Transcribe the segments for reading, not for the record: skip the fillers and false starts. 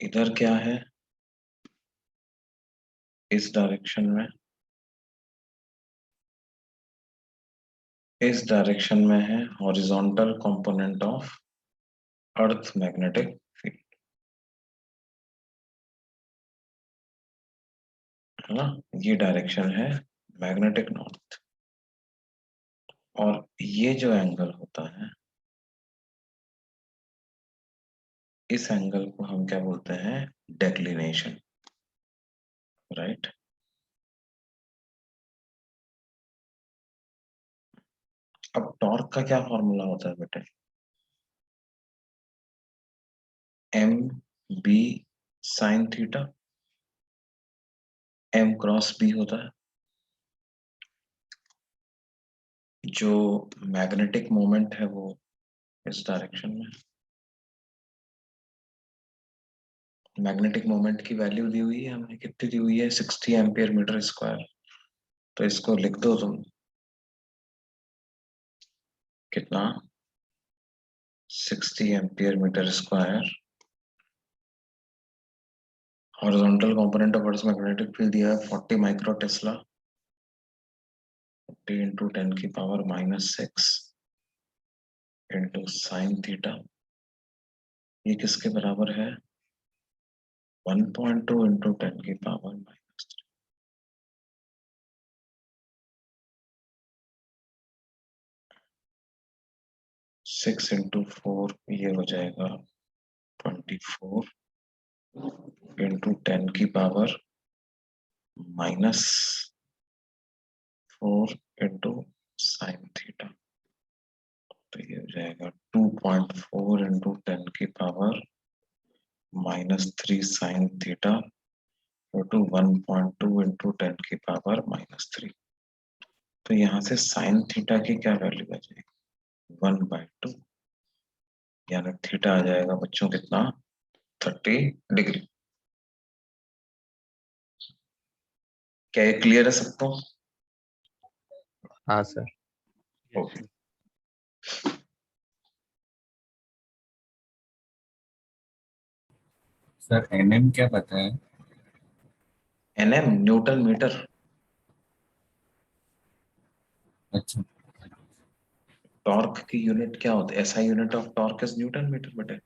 इधर क्या है, इस डायरेक्शन में, इस डायरेक्शन में है horizontal component of earth magnetic field, है ना। ये डायरेक्शन है मैग्नेटिक नॉर्थ, और ये जो एंगल होता है, इस एंगल को हम क्या बोलते हैं, डेक्लिनेशन, राइट। अब टॉर्क का क्या फॉर्मूला होता है बेटे, M B sine theta, M cross B होता है, जो मैग्नेटिक मोमेंट है वो इस डायरेक्शन में, मैग्नेटिक मोमेंट की वैल्यू दी हुई है हमें, कितनी दी हुई है, 60 एम्पियर मीटर स्क्वायर। तो इसको लिख दो तुम, कितना, 60 ampere metre square, horizontal component of earth magnetic field दिया है 40 माइक्रो टेस्ला, 40 इंटू 10 की पावर -6 इंटू साइन थीटा, ये किसके बराबर है, 1.2 इंटू 10 की पावर -3। 6 इंटू 4 ये हो जाएगा 24 इंटू 10 की पावर -4 इंटू साइन थीटा, तो ये हो जाएगा 2.4 इंटू 10 की power -3 sine theta, to 1.2 into 10 की पावर -3। तो यहाँ से साइन थीटा की क्या वैल्यू आ जाएगी, 1/2, यानी थीटा आ जाएगा बच्चों कितना, 30 डिग्री। क्या ये क्लियर है सबको? हाँ सर। ओके। सर एनएम क्या पता है? NM newton metre. अच्छा, टॉर्क की यूनिट क्या होती है, SI unit of torque is newton metre बेटे।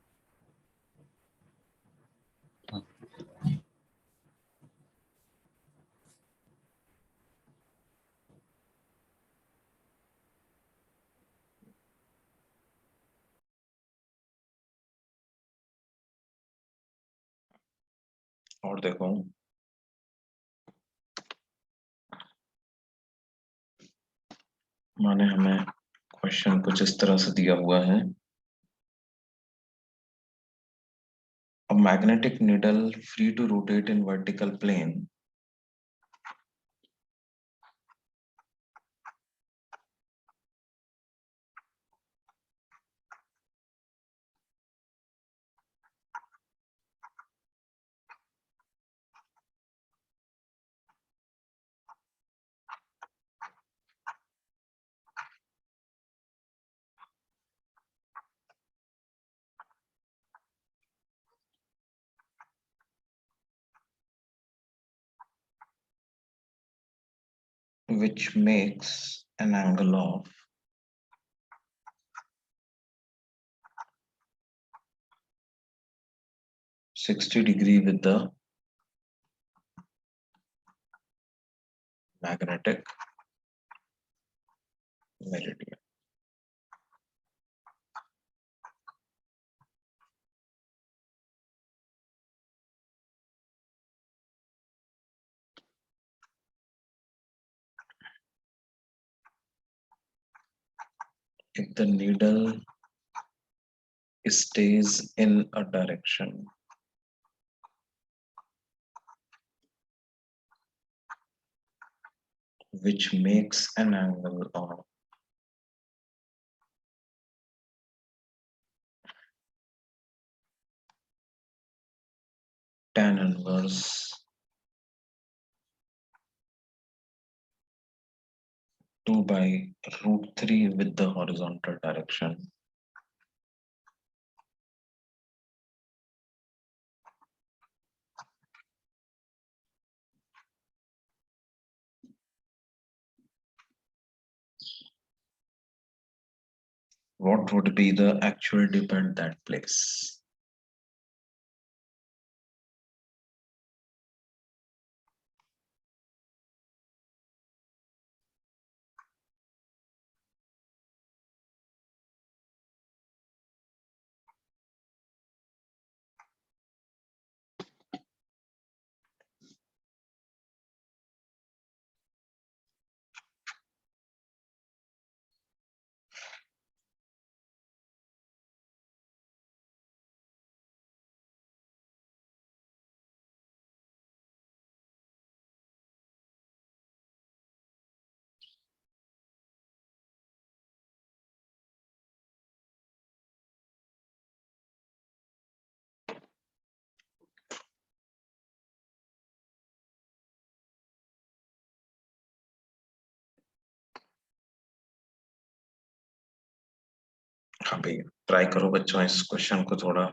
और देखो, माने हमें क्वेश्चन कुछ इस तरह से दिया हुआ है, a magnetic needle free to rotate in vertical plane which makes an angle of 60 degree with the magnetic meridian. If the needle stays in a direction which makes an angle of tan inverse 2/√3 with the horizontal direction, what would be the actual dip at that place? हाँ भाई, try करो बच्चों इस question को थोड़ा।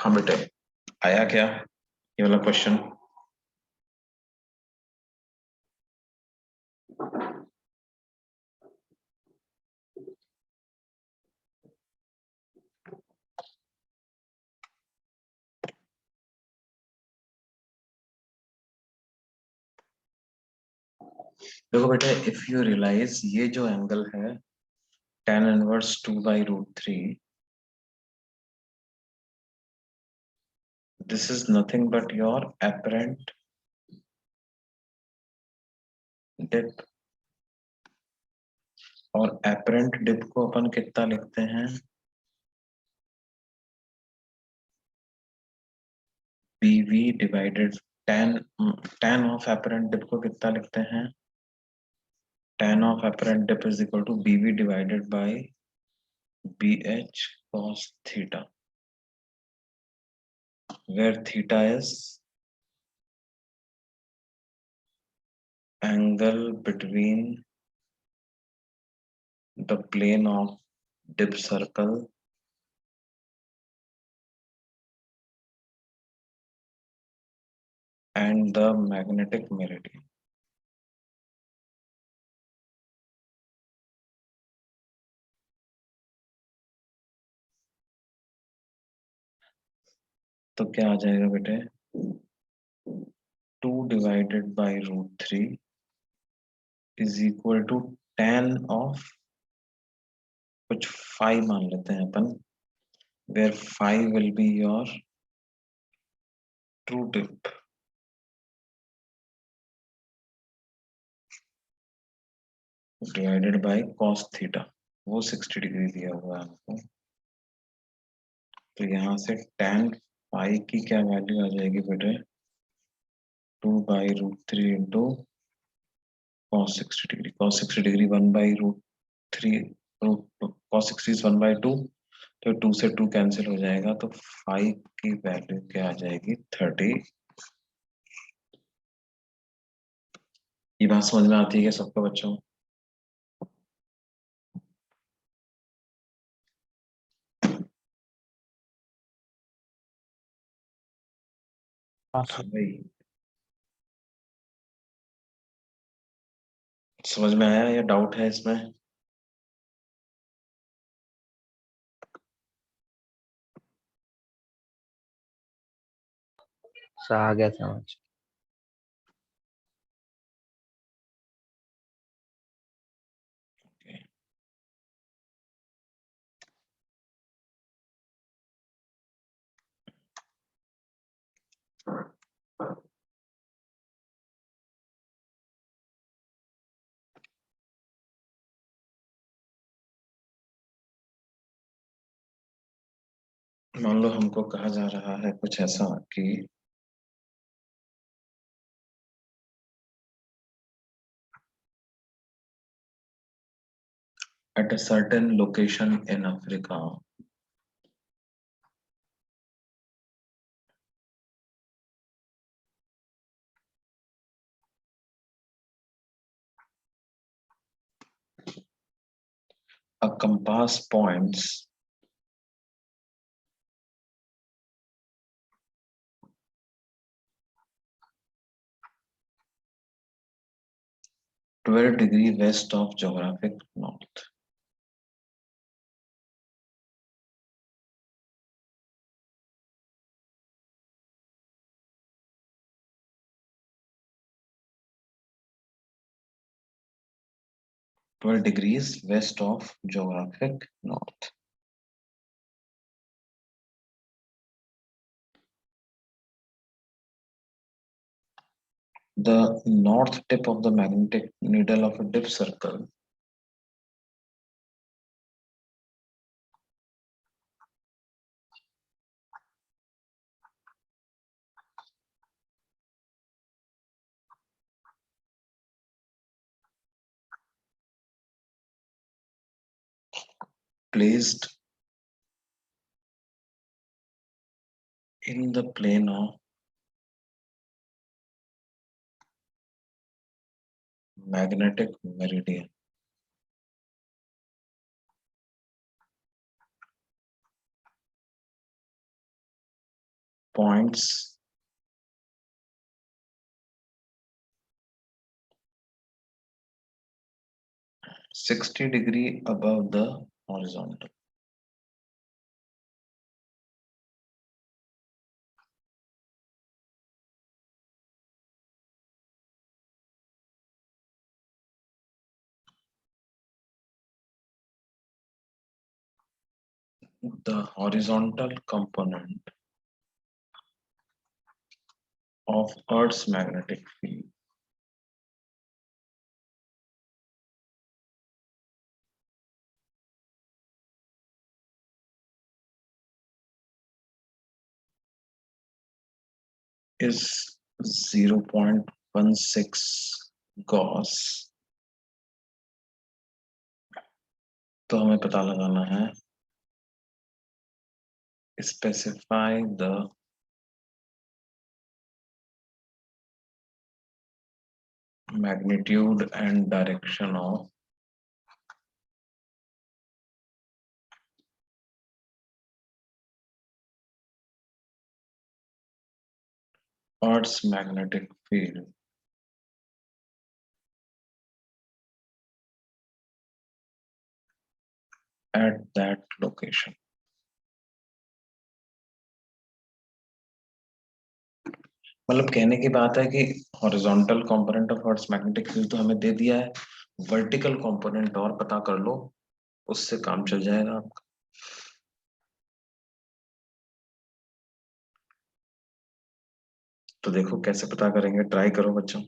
हाँ बेटे, आया क्या ये वाला क्वेश्चन? देखो बेटे, इफ यू रियलाइज ये जो एंगल है tan inverse 2/√3, this is nothing but your apparent dip। और apparent dip को अपन कितना लिखते हैं? BV divided tan of apparent dip को कितना लिखते हैं? tan of apparent dip is equal to BV divided by BH cos theta, where theta is angle between the plane of dip circle and the magnetic meridian। तो क्या आ जाएगा बेटे? 2 divided by √3 is equal to tan of कुछ phi मान लेते हैं अपन, where phi will be your true dip divided by cos theta, वो 60 degree दिया हुआ है हमको। तो यहाँ से tan phi की क्या वैल्यू आ जाएगी बेटे? 2/√3 into cos 60 degree. cos 60 degree 1/√3, cos 60 is 1/2, तो 2 से 2 कैंसिल हो जाएगा, तो 5 की वैल्यू क्या आ जाएगी? 30। ये बात समझ में आती है क्या सबको बच्चों? हाँ हाँ सर। भाई, समझ में आया या डाउट है इसमें? सर आ गया समझ। मान लो हमको कहा जा रहा है कुछ ऐसा कि at a certain location in Africa, a compass points (12 degree west of geographic north). (12 degrees west of geographic north). The north tip of the magnetic needle of a dip circle placed in the plane of magnetic meridian points (60° above the horizontal. The horizontal component of Earth's magnetic field is 0.16 Gauss. तो हमें पता लगाना है specify the magnitude and direction of Earth's magnetic field at that location. मतलब कहने की बात है कि horizontal component of earth magnetic field तो हमें दे दिया है, वर्टिकल कंपोनेंट और पता कर लो, उससे काम चल जाएगा आपका। तो देखो कैसे पता करेंगे, ट्राई करो बच्चों।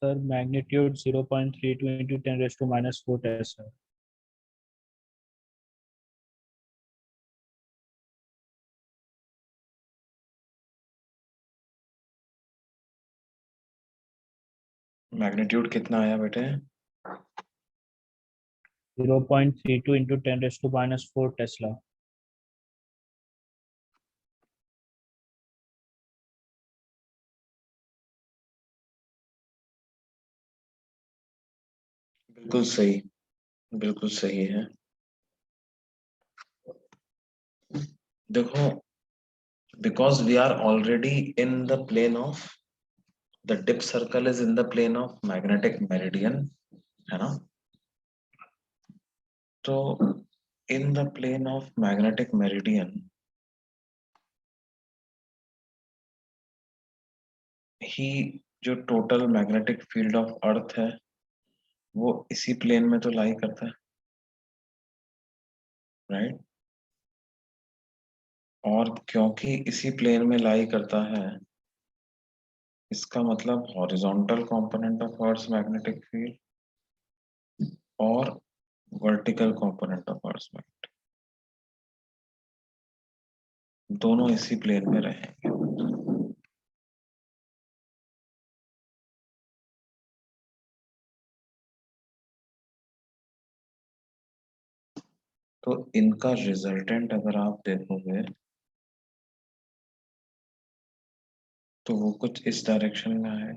Sir magnitude 0.32 into 10⁻⁴ Tesla. Magnitude कितना आया बेटे? 0.32 into 10 raised to minus 4 Tesla. बिल्कुल सही है। देखो, because we are already in the plane of the dip circle is in the plane of magnetic meridian, है ना? तो in the plane of magnetic meridian ही जो total magnetic field of earth है वो इसी प्लेन में तो लाई करता है, राइट? और क्योंकि इसी प्लेन में लाई करता है, इसका मतलब horizontal component of earth magnetic field और vertical component of earth magnetic दोनों इसी प्लेन में रहेंगे। तो इनका रिजल्टेंट अगर आप देखोगे तो वो कुछ इस डायरेक्शन में है।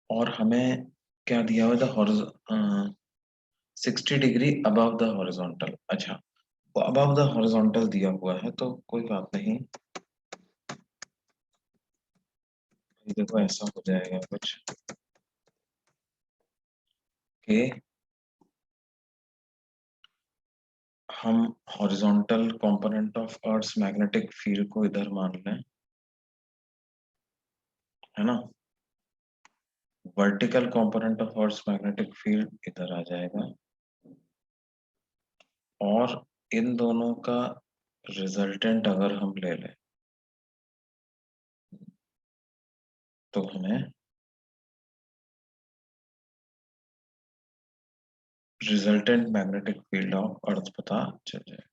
और हमें क्या दिया हुआ था? 60 डिग्री अबव द हॉरिजॉन्टल। अच्छा, वो अबव द हॉरिजॉन्टल दिया हुआ है तो कोई बात नहीं, देखो ऐसा हो जाएगा कुछ कि हम horizontal component of earth magnetic field को इधर मान लें, है ना? Vertical component of earth magnetic field इधर आ जाएगा और इन दोनों का रिजल्टेंट अगर हम ले लें तो हमें resultant magnetic field of earth पता चल जाएगा।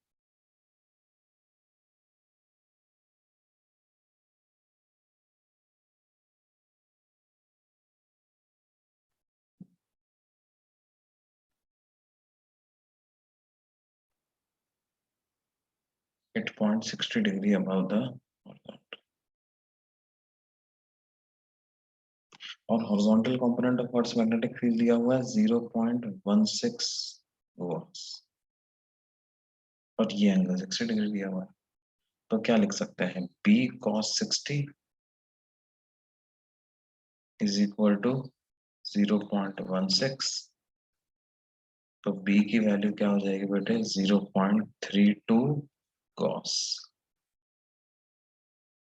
It 0.60 degree above the horizontal और horizontal component of earth magnetic field दिया हुआ है 0.16 वॉट्स और ये एंगल 60 डिग्री दिया हुआ है। तो क्या लिख सकते हैं? B cos 60 is equal to 0.16। तो B की वैल्यू क्या हो जाएगी बेटे? 0.32 cos।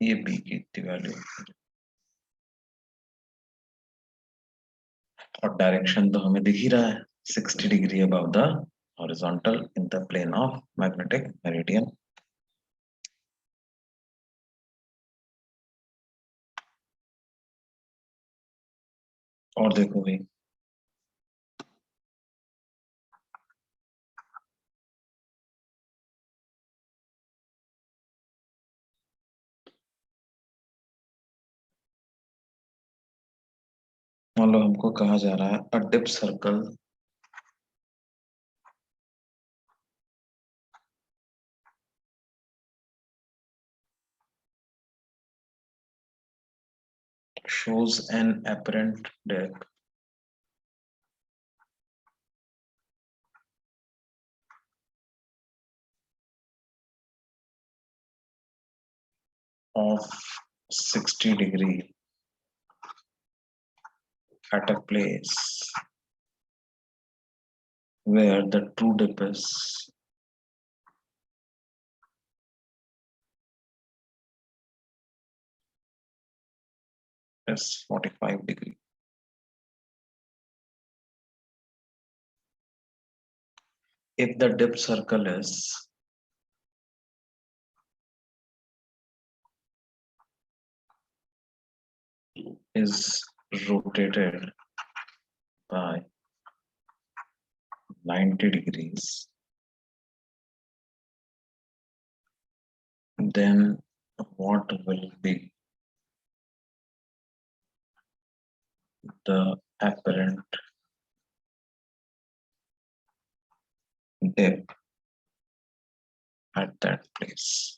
ये B की वैल्यू और डायरेक्शन तो हमें दिख ही रहा है, 60 degree above the horizontal in the plane of magnetic meridian. और देखो भाई, मान लो हमको कहा जा रहा है a dip circle shows an apparent depth of 60 degree at a place where the true dip is 45 degree. If the dip circle is rotated by 90 degrees, then what will be the apparent dip at that place.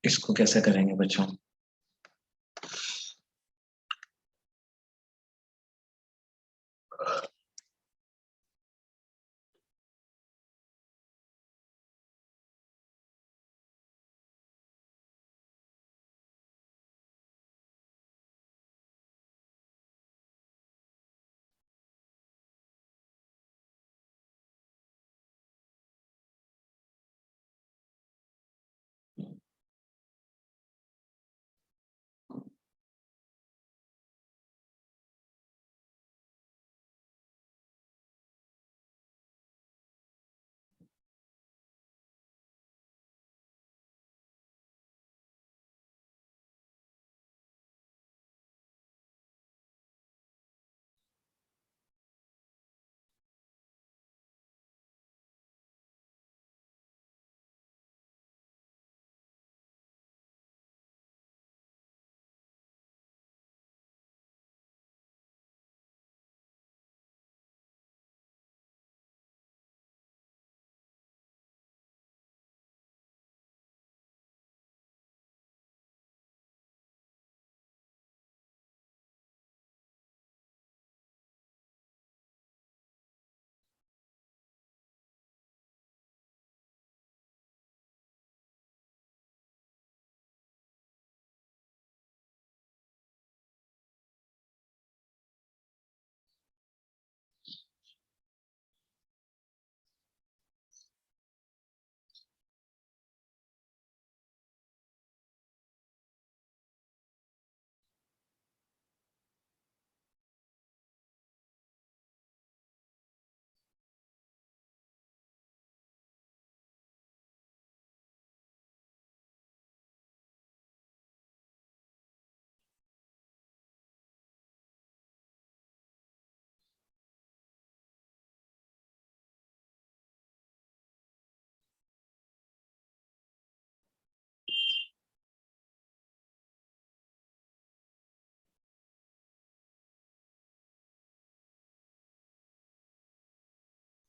इसको कैसे करेंगे बच्चों?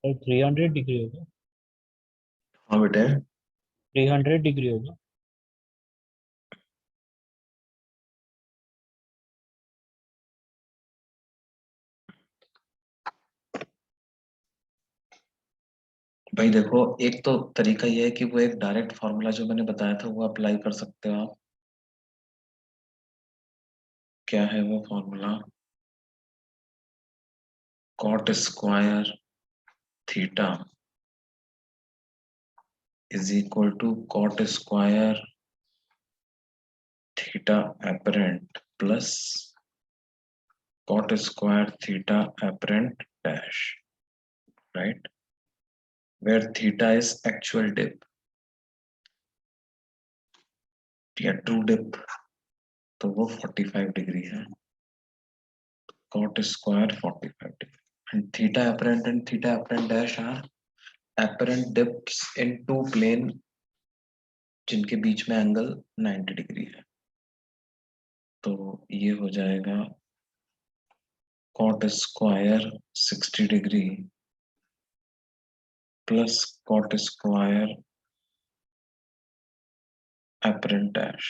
तो 300 degree होगा, हाँ बेटे, 300 degree होगा। भाई देखो, एक तो तरीका ये है कि वो एक डायरेक्ट फॉर्मूला जो मैंने बताया था वो अप्लाई कर सकते हो आप। क्या है वो formula? Cot square theta is equal to cot square theta apparent plus cot square theta apparent dash, right? Where theta is actual dip या true dip, तो वो 45 डिग्री है। cot square 45 degree and theta apparent and theta apparent dash are apparent dips in two plane जिनके बीच में angle 90 degree है। तो ये हो जाएगा cot square 60 degree plus cot square apparent dash।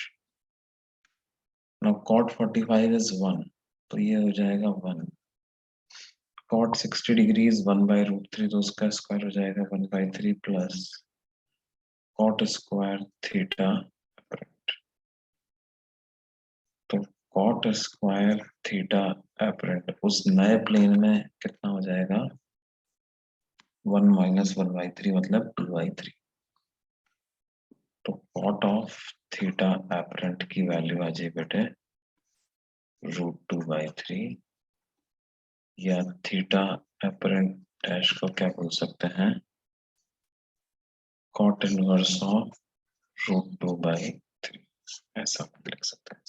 Now cot 45 is 1, तो ये हो जाएगा 1। cot 60 डिग्री is 1/√3, तो उसका स्क्वायर हो जाएगा 1/3 plus cot square theta apparent। तो cot स्क्वायर थीटा apparent उस नए प्लेन में कितना हो जाएगा? 1 - 1/3 मतलब 2/3। तो cot ऑफ थीटा apparent की वैल्यू आ जाए बेटे √2/3, या थीटा apparent डैश को क्या बोल सकते हैं? cot inverse of √2/3। ऐसा लिख सकते हैं।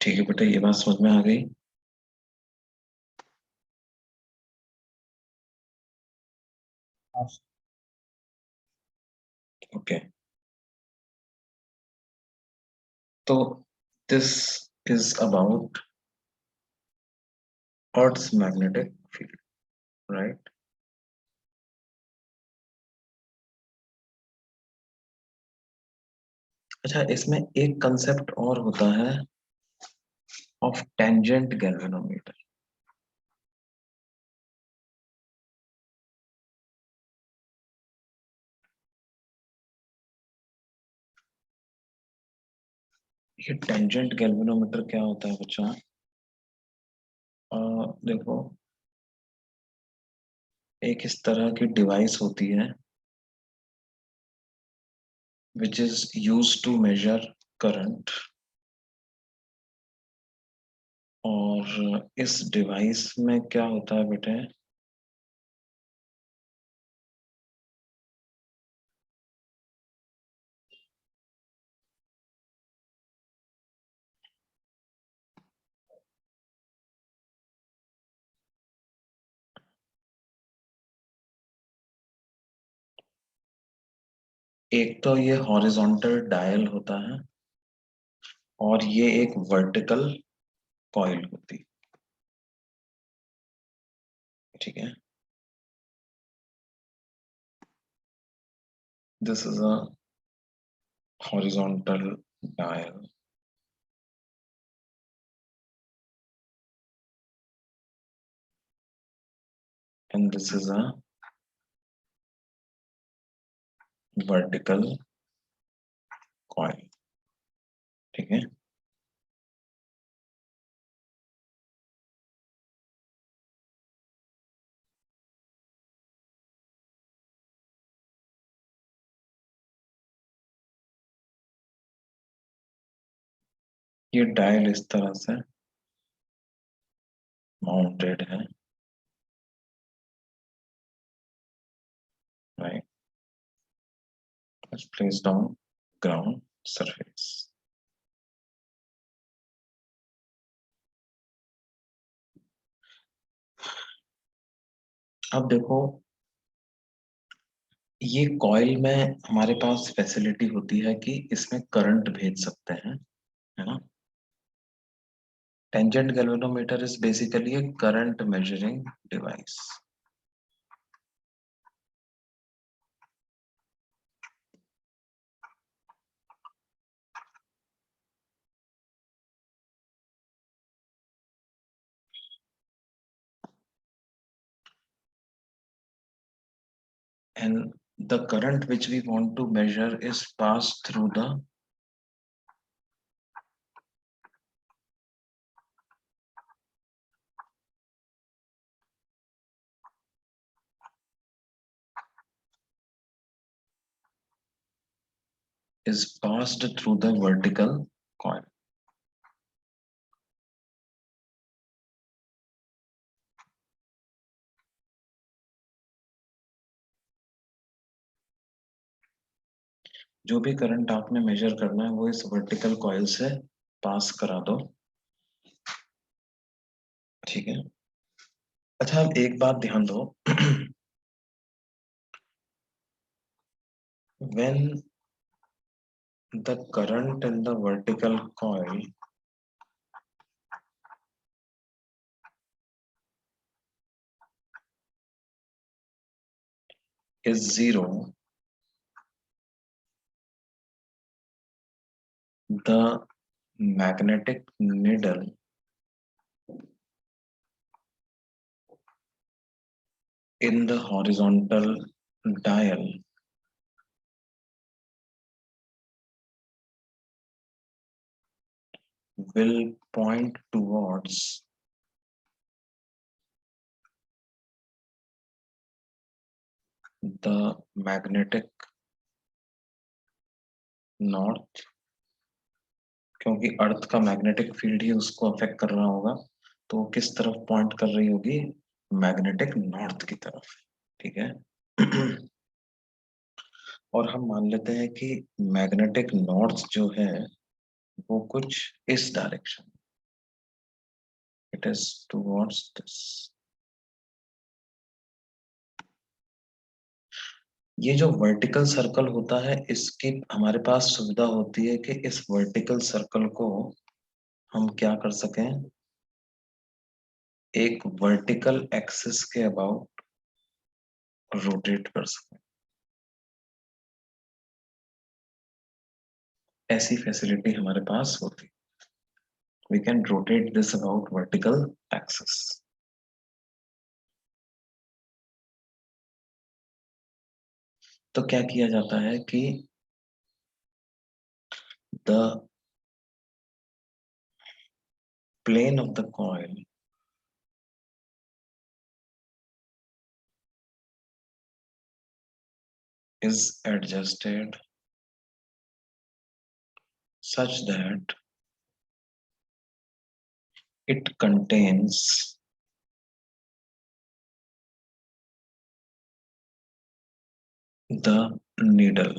ठीक है बेटा, ये बात समझ में आ गई। हाँ सर। ओके, तो this is about Earth's magnetic field, right? अच्छा, इसमें एक कंसेप्ट और होता है ऑफ टेंजेंट गैल्वेनोमीटर। ये टेंजेंट गैल्वेनोमीटर क्या होता है बच्चा? देखो, एक इस तरह की डिवाइस होती है which is used to measure current, और इस डिवाइस में क्या होता है बेटे? एक तो ये हॉरिजॉन्टल डायल होता है, और ये एक वर्टिकल कॉइल होती है, ठीक है। This is a horizontal dial, and this is a vertical coil, ठीक है। ये डायल इस तरह से माउंटेड है, right, placed on ground surface. अब देखो, ये कॉइल में हमारे पास फैसिलिटी होती है कि इसमें करंट भेज सकते हैं, है ना। Tangent galvanometer is basically a current measuring device. And the current which we want to measure is passed through the vertical coil. जो भी करंट आपने मेजर करना है वो इस वर्टिकल कॉइल से पास करा दो, ठीक है। अच्छा, अब एक बात ध्यान दो, when the current in the vertical coil is zero, the magnetic needle in the horizontal dial will point towards the magnetic north, क्योंकि अर्थ का मैग्नेटिक फील्ड ही उसको अफेक्ट कर रहा होगा, तो वो किस तरफ पॉइंट कर रही होगी? मैग्नेटिक नॉर्थ की तरफ। ठीक है। और हम मान लेते हैं कि मैग्नेटिक नॉर्थ जो है वो कुछ इस direction, it is towards this. ये जो वर्टिकल सर्कल होता है, इसकी हमारे पास सुविधा होती है कि इस वर्टिकल सर्कल को हम क्या कर सकें, एक वर्टिकल एक्सिस के अबाउट रोटेट कर सकें। ऐसी फैसिलिटी हमारे पास होती है। We can rotate this about vertical axis. तो क्या किया जाता है कि the plane of the coil is adjusted such that it contains the needle,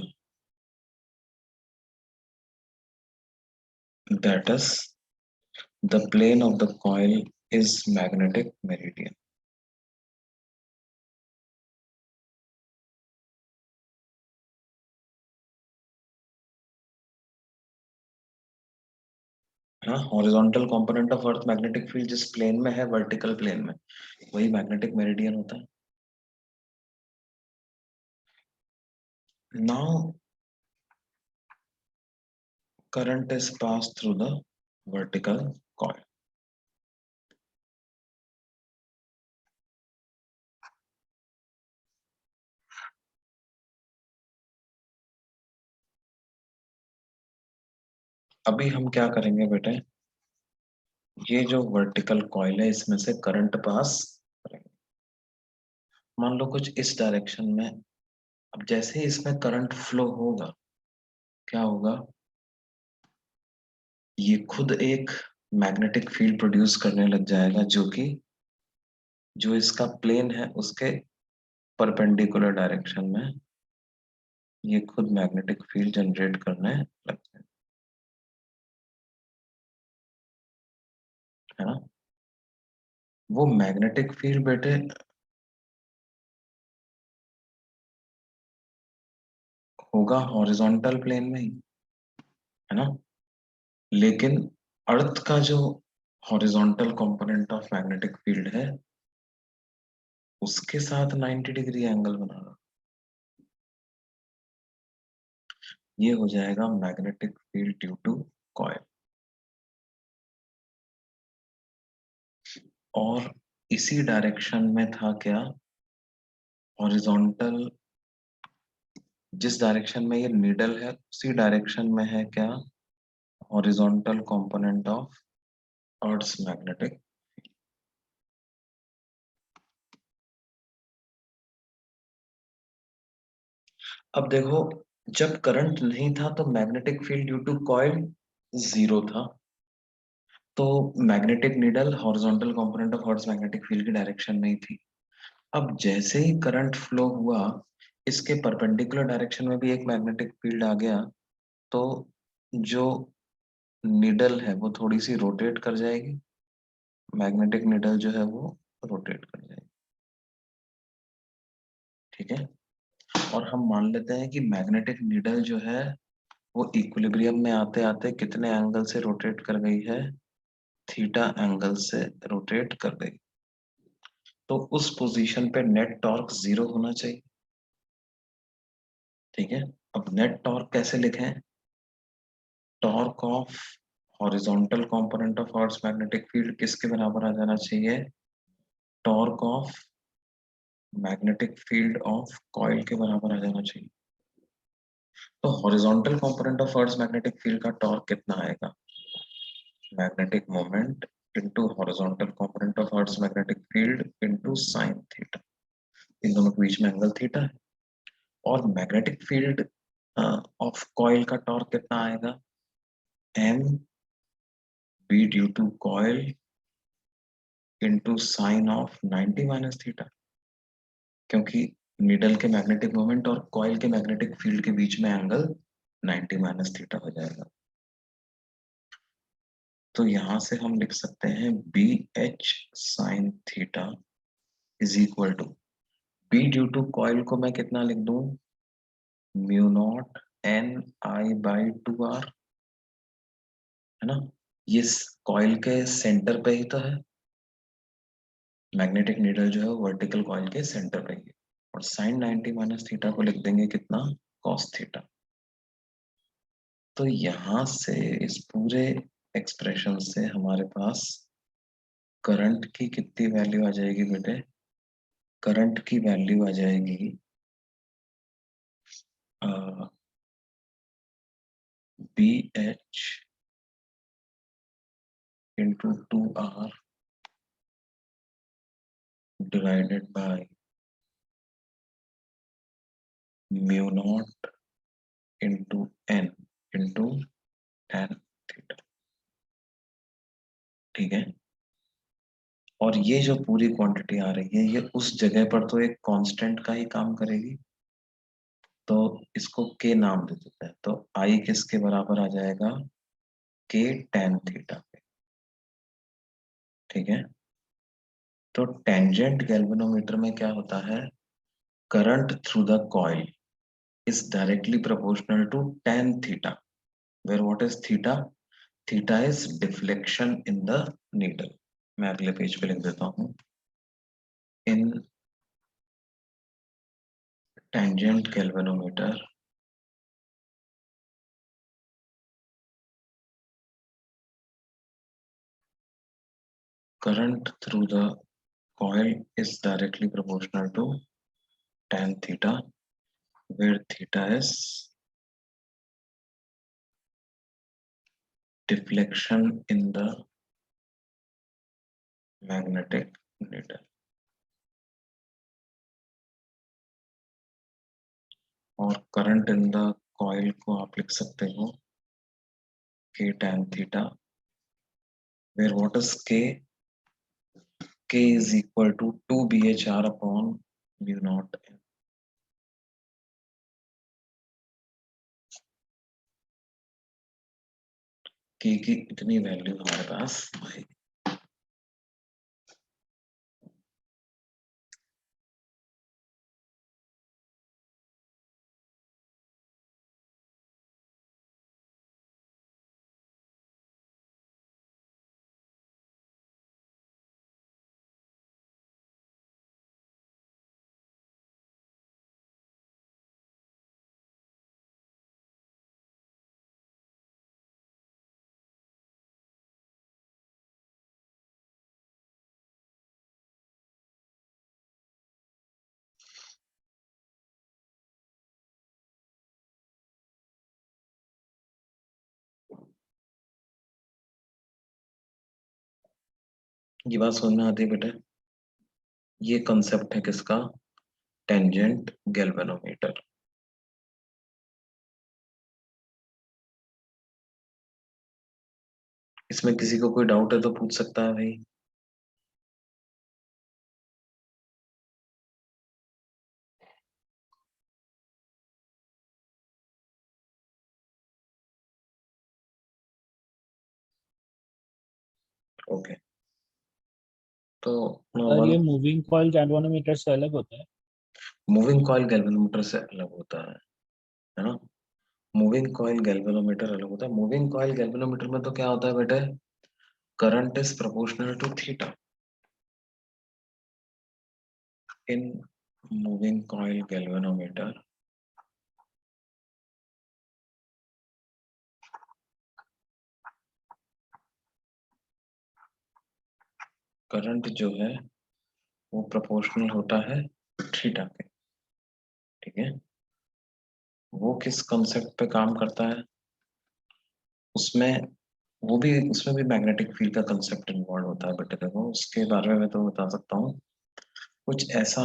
that is, the plane of the coil is magnetic meridian. हाँ, horizontal component of earth magnetic field जिस plane में है, वर्टिकल प्लेन में, वही magnetic meridian होता है। Now current is passed through the vertical coil. अभी हम क्या करेंगे बेटे, ये जो वर्टिकल कॉइल है इसमें से करंट पास करेंगे। मान लो कुछ इस डायरेक्शन में। अब जैसे ही इसमें करंट फ्लो होगा, क्या होगा, ये खुद एक मैग्नेटिक फील्ड प्रोड्यूस करने लग जाएगा, जो कि जो इसका प्लेन है उसके परपेंडिकुलर डायरेक्शन में ये खुद मैग्नेटिक फील्ड जनरेट करने लग जाएगा, है ना। वो मैग्नेटिक फील्ड बेटे होगा हॉरिजॉन्टल प्लेन में ही, है ना। लेकिन अर्थ का जो horizontal component of magnetic field है उसके साथ 90 डिग्री एंगल बना रहा, ये हो जाएगा magnetic field due to coil. और इसी डायरेक्शन में था क्या, हॉरिजॉन्टल, जिस डायरेक्शन में ये नीडल है उसी डायरेक्शन में है क्या, horizontal component of earth's magnetic. अब देखो, जब करंट नहीं था तो magnetic field due to coil zero था, तो magnetic needle horizontal component of earth magnetic field की डायरेक्शन में ही थी। अब जैसे ही करंट फ्लो हुआ, इसके परपेंडिकुलर डायरेक्शन में भी एक मैग्नेटिक फील्ड आ गया, तो जो निडल है वो थोड़ी सी रोटेट कर जाएगी, मैग्नेटिक निडल जो है वो रोटेट कर जाएगी। ठीक है। और हम मान लेते हैं कि मैग्नेटिक निडल जो है वो इक्विलिब्रियम में आते आते कितने एंगल से रोटेट कर गई है, थीटा एंगल से रोटेट कर गई। तो उस पोजीशन पे नेट टॉर्क जीरो होना चाहिए। ठीक है। अब नेट टॉर्क कैसे लिखें, torque of horizontal component of earth magnetic field किसके बराबर आ जाना चाहिए, torque of magnetic field of coil के बराबर आ जाना चाहिए। तो horizontal component of earth magnetic field का टॉर्क कितना आएगा? Magnetic moment into horizontal component of earth magnetic field into sine theta. इन दोनों के बीच में एंगल थीटा है। और मैग्नेटिक फील्ड ऑफ कॉइल का टॉर्क कितना आएगा? M B due to coil into sine of 90 minus theta, क्योंकि नीडल के मैग्नेटिक मोमेंट और कॉइल के मैग्नेटिक फील्ड के बीच में एंगल 90 माइनस थीटा हो जाएगा। तो यहां से हम लिख सकते हैं B H sine theta is equal to B due to coil को मैं कितना लिख दूं? Mu naught N I by 2r, है ना? ये कॉइल के सेंटर पे ही तो है, मैग्नेटिक नीडल जो है वर्टिकल कॉइल के सेंटर पे ही है। और साइन 90 माइनस थीटा को लिख देंगे कितना? Cos theta. तो यहां से इस पूरे एक्सप्रेशन से हमारे पास करंट की कितनी वैल्यू आ जाएगी बेटे? करंट की वैल्यू आ जाएगी B H into 2r divided by mu naught into N into tan theta. ठीक है। और ये जो पूरी क्वांटिटी आ रही है ये उस जगह पर तो एक कांस्टेंट का ही काम करेगी, तो इसको के नाम दे देते हैं। तो आई किसके बराबर आ जाएगा? के tan थीटा पे। ठीक है। तो टेंजेंट गैल्वेनोमीटर में क्या होता है? Current through the coil is directly proportional to tan theta, where what is theta? Theta is deflection in the needle. मैं अगले पेज पे लिख देता हूँ। In tangent galvanometer, current through the coil is directly proportional to tan theta, where theta is deflection in the magnetic needle. और current in the coil को आप लिख सकते हो k tan theta, where what is k? K is equal to 2 bhr upon mu naught n. K की इतनी value हमारे पास है। ये बात समझ में आती है बेटा? ये कंसेप्ट है किसका? Tangent galvanometer. इसमें किसी को कोई डाउट है तो पूछ सकता है भाई। ओके। तो सर ये नॉर्मल मूविंग कॉइल गैल्वेनोमीटर से अलग होता है? मूविंग कॉइल गैल्वेनोमीटर से अलग होता है ना? मूविंग कॉइल गैल्वेनोमीटर अलग होता है। मूविंग कॉइल गैल्वेनोमीटर में तो क्या होता है बेटे? Current is proportional to theta. In moving coil galvanometer current जो है वो प्रोपोर्शनल होता है शीट आ गई। ठीक है, वो किस कंसेप्ट पे काम करता है, उसमें उसमें भी मैग्नेटिक फील्ड का कंसेप्ट इन्वॉल्व होता है। बट देखो उसके बारे में मैं तो बता सकता हूँ, कुछ ऐसा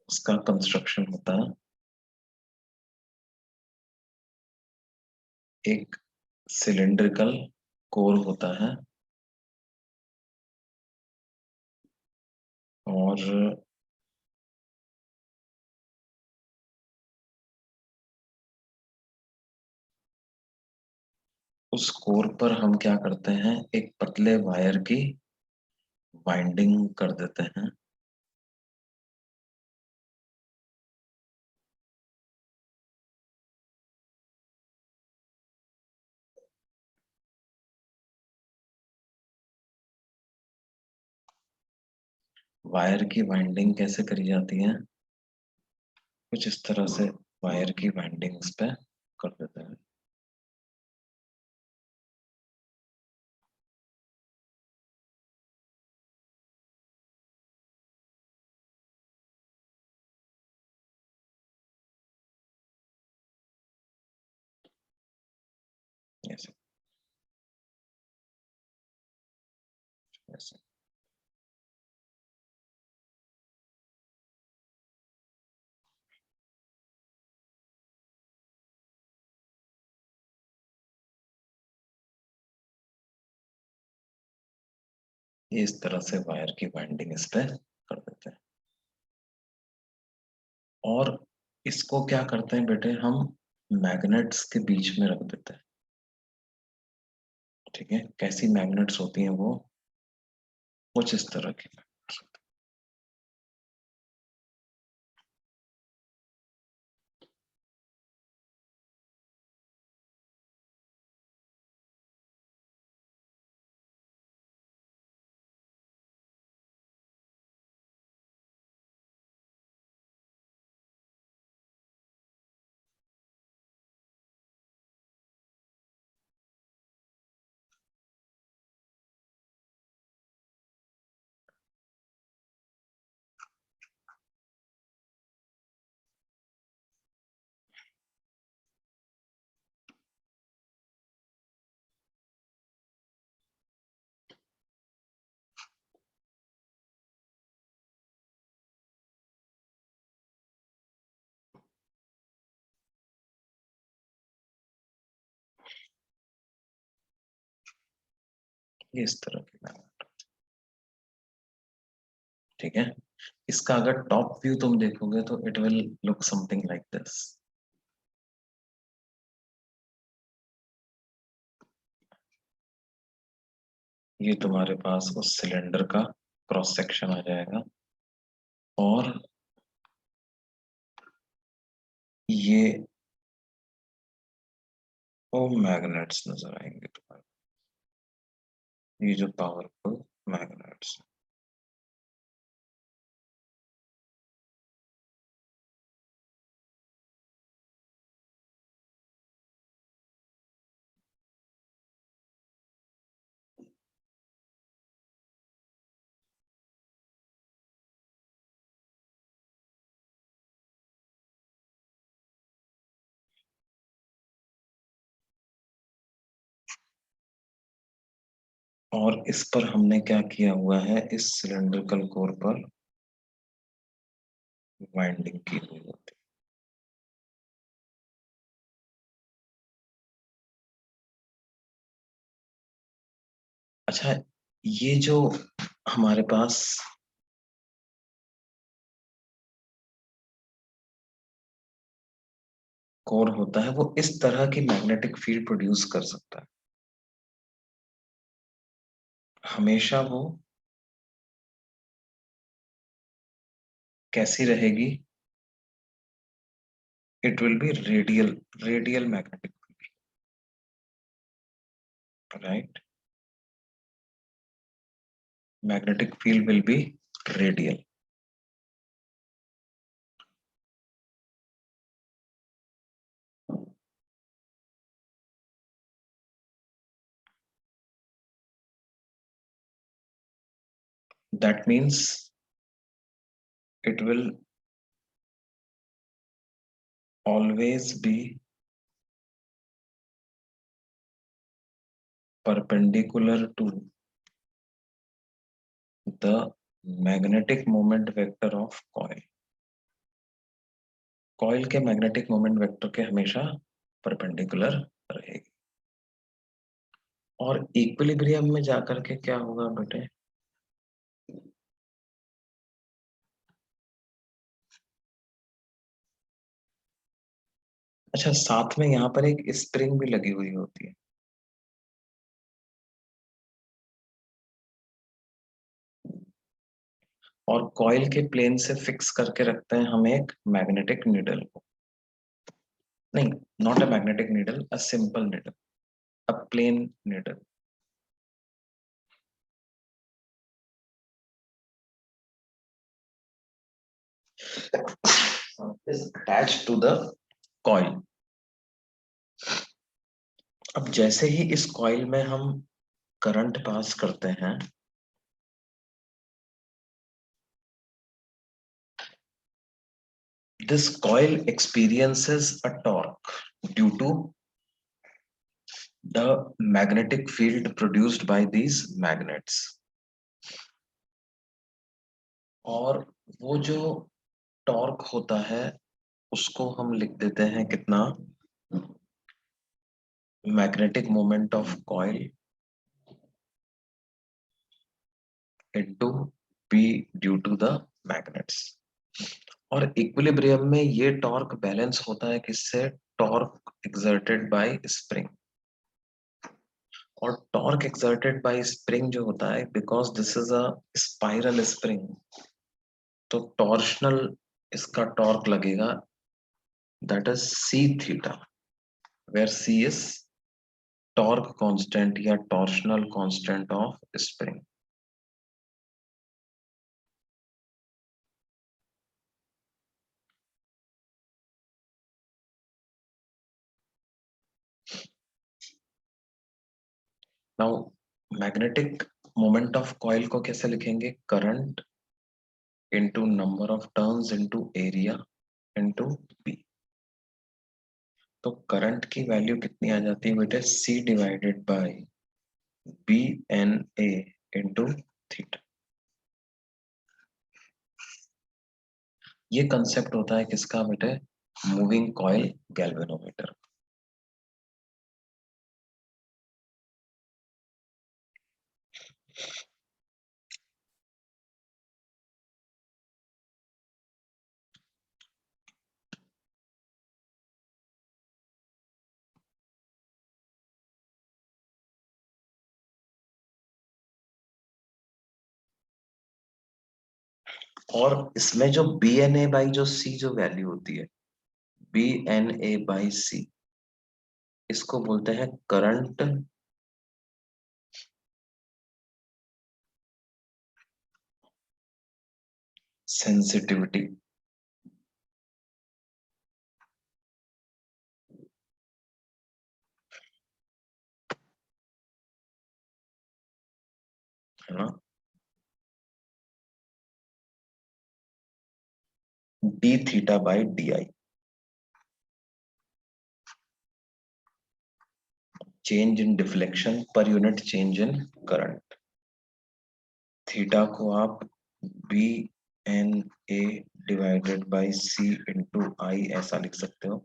उसका कंस्ट्रक्शन होता है। एक सिलिंड्रिकल कोर होता है और उस कोर पर हम क्या करते हैं, एक पतले वायर की वाइंडिंग कर देते हैं। वायर की वाइंडिंग कैसे करी जाती है, कुछ इस तरह से वायर की वाइंडिंग इस पे कर देते हैं। ऐसे ऐसे ये इस तरह से वायर की वाइंडिंग इस पे कर देते हैं। और इसको क्या करते हैं बेटे, हम मैग्नेट्स के बीच में रख देते हैं। ठीक है, कैसी मैग्नेट्स होती हैं वो, कुछ इस तरह की। ये इस तरह की मैग्नेट। ठीक है, इसका अगर टॉप व्यू तुम देखोगे तो it will look something like this. ये तुम्हारे पास उस सिलेंडर का क्रॉस सेक्शन आ जाएगा और ये वो मैग्नेट्स नजर आएंगे तुम्हारे, ये जो पावरफुल मैग्नेट्स। और इस पर हमने क्या किया हुआ है, इस सिलेंड्रिकल कोर पर वाइंडिंग की हुई होती है। अच्छा, ये जो हमारे पास कोर होता है वो इस तरह की मैग्नेटिक फील्ड प्रोड्यूस कर सकता है। हमेशा वो कैसी रहेगी, it will be radial magnetic field, right. Magnetic field will be radial. That means it will always be perpendicular to the magnetic moment vector of coil. Coil के मैग्नेटिक मोमेंट वेक्टर के हमेशा परपेंडिकुलर रहेगी। और equilibrium में जाकर के क्या होगा बेटे, अच्छा साथ में यहाँ पर एक स्प्रिंग भी लगी हुई होती है। और कॉइल के प्लेन से फिक्स करके रखते हैं हम एक मैग्नेटिक नीडल को, नहीं not a magnetic needle, a simple needle, a plain needle. is attached to the coil। अब जैसे ही इस कॉइल में हम करंट पास करते हैं, this coil experiences a torque due to the magnetic field produced by these magnets। और वो जो टॉर्क होता है उसको हम लिख देते हैं कितना, magnetic moment of coil into P due to the magnets. और इक्विलिब्रियम में ये टॉर्क बैलेंस होता है किससे, टॉर्क एक्सर्टेड बाय स्प्रिंग। और टॉर्क एक्सर्टेड बाय स्प्रिंग जो होता है, because this is a spiral spring, तो टॉर्शनल इसका टॉर्क लगेगा, that is C theta, where C is torque constant या torsional constant of spring. Now magnetic moment of coil को कैसे लिखेंगे, current into number of turns into area into P. तो current की value कितनी आ जाती है बेटे, C divided by B N A into theta. ये कंसेप्ट होता है किसका बेटे, मूविंग कॉइल गैल्वेनोमीटर। और इसमें जो बी एन ए बाई जो सी जो वैल्यू होती है, B N A by C, इसको बोलते हैं करंट सेंसिटिविटी। है ना, D theta by D I, change in deflection per unit change in current. Theta को आप B N A divided by C into I ऐसा लिख सकते हो।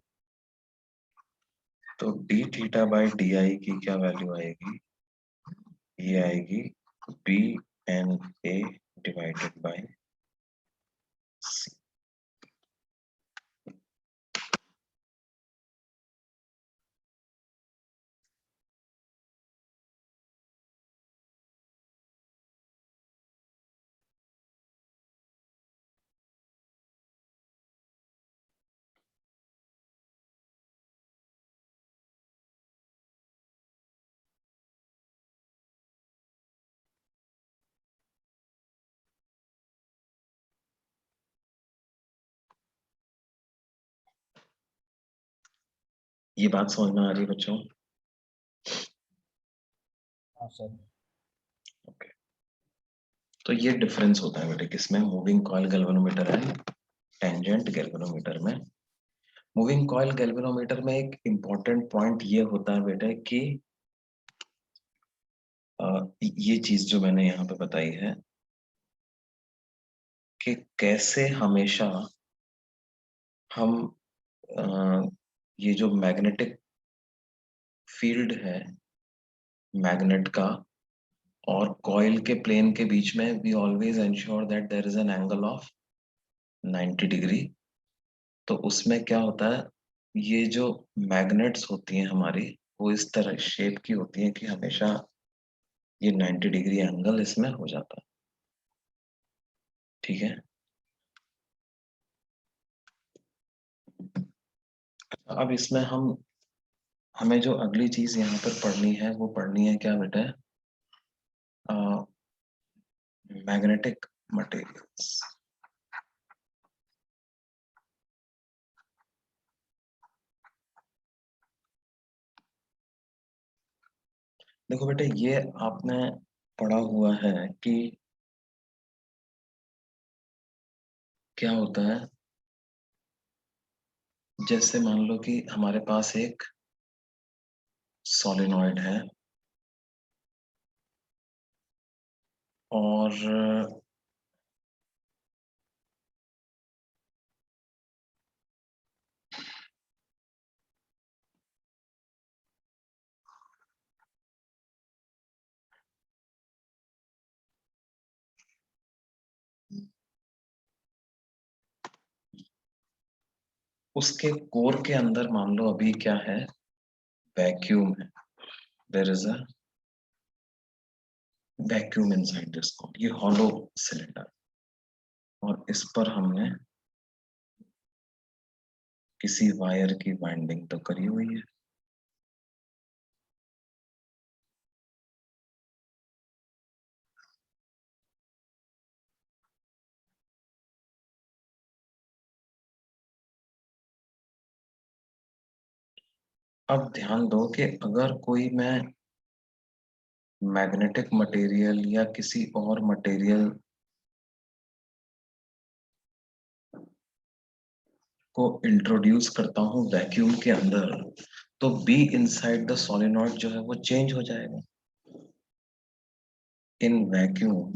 तो D theta by D I की क्या वैल्यू आएगी, ये आएगी B N A divided by C. ये बात समझ में आ रही है बच्चों? हाँ सर। ओके, तो ये डिफरेंस होता है बेटे किसमें, moving coil galvanometer and tangent galvanometer में। मूविंग कॉइल गैल्वेनोमीटर में एक इम्पॉर्टेंट पॉइंट ये होता है बेटा कि ये चीज जो मैंने यहाँ पे बताई है कि कैसे हमेशा हम ये जो मैग्नेटिक फील्ड है मैग्नेट का और कॉइल के प्लेन के बीच में we always ensure that there is an angle of 90 degree. तो उसमें क्या होता है, ये जो मैग्नेट्स होती हैं हमारी वो इस तरह शेप की होती हैं कि हमेशा ये 90 डिग्री एंगल इसमें हो जाता है। ठीक है, अब इसमें हमें जो अगली चीज यहाँ पर पढ़नी है वो पढ़नी है क्या बेटा, मैग्नेटिक मटेरियल्स। देखो बेटा ये आपने पढ़ा हुआ है कि क्या होता है, जैसे मान लो कि हमारे पास एक सोलेनॉइड है और उसके कोर के अंदर मान लो अभी क्या है, वैक्यूम है, there is a vacuum inside this core, ये हॉलो सिलेंडर, और इस पर हमने किसी वायर की वाइंडिंग तो करी हुई है। अब ध्यान दो कि अगर कोई मैं मैग्नेटिक मटेरियल या किसी और मटेरियल को इंट्रोड्यूस करता हूं वैक्यूम के अंदर, तो बी इनसाइड द सोलेनॉइड जो है वो चेंज हो जाएगा। इन वैक्यूम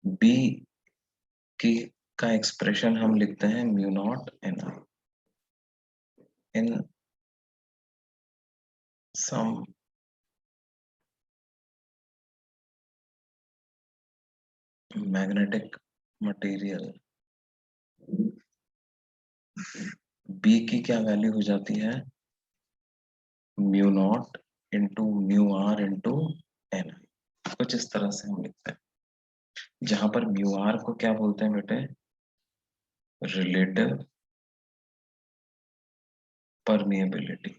बी की का एक्सप्रेशन हम लिखते हैं mu naught N I in some magnetic material. B की क्या वैल्यू हो जाती है, mu naught into mu R into N I, कुछ इस तरह से हम लिखते हैं, जहां पर म्यू आर को क्या बोलते हैं बेटे, रिलेटिव परमिएबिलिटी।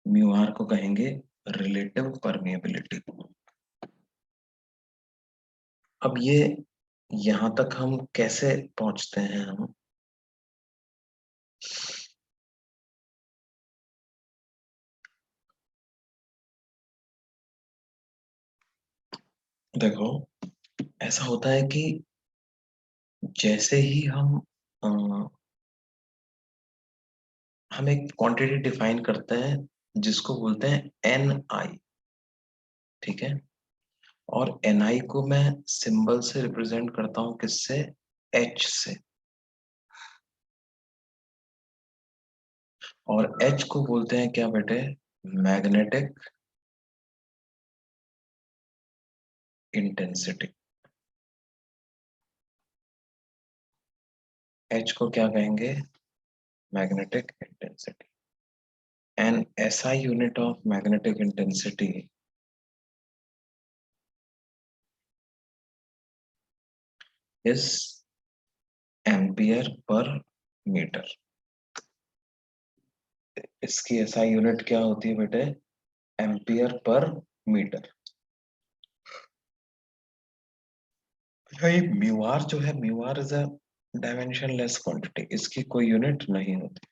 म्यू आर को कहेंगे रिलेटिव परमिएबिलिटी। अब ये यहां तक हम कैसे पहुंचते हैं, हम देखो ऐसा होता है कि जैसे ही हम एक क्वांटिटी डिफाइन करते हैं जिसको बोलते हैं एन आई, ठीक है, और एन आई को मैं सिंबल से रिप्रेजेंट करता हूं, किससे, एच से, और एच को बोलते हैं क्या बेटे, मैग्नेटिक इंटेंसिटी। एच को क्या कहेंगे, magnetic intensity. An SI unit of magnetic intensity is ampere per metre. इसकी एसआई यूनिट क्या होती है बेटे, एम्पियर पर मीटर। भाई म्यू आर जो है, mu R is a dimensionless quantity, इसकी कोई यूनिट नहीं होती।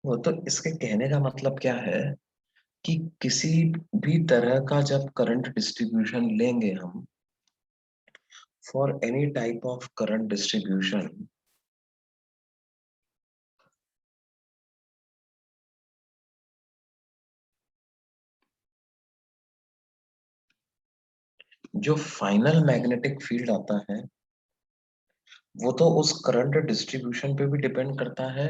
वो तो इसके कहने का मतलब क्या है कि किसी भी तरह का जब करंट डिस्ट्रीब्यूशन लेंगे हम, for any type of current distribution, जो फाइनल मैग्नेटिक फील्ड आता है वो तो उस करंट डिस्ट्रीब्यूशन पे भी डिपेंड करता है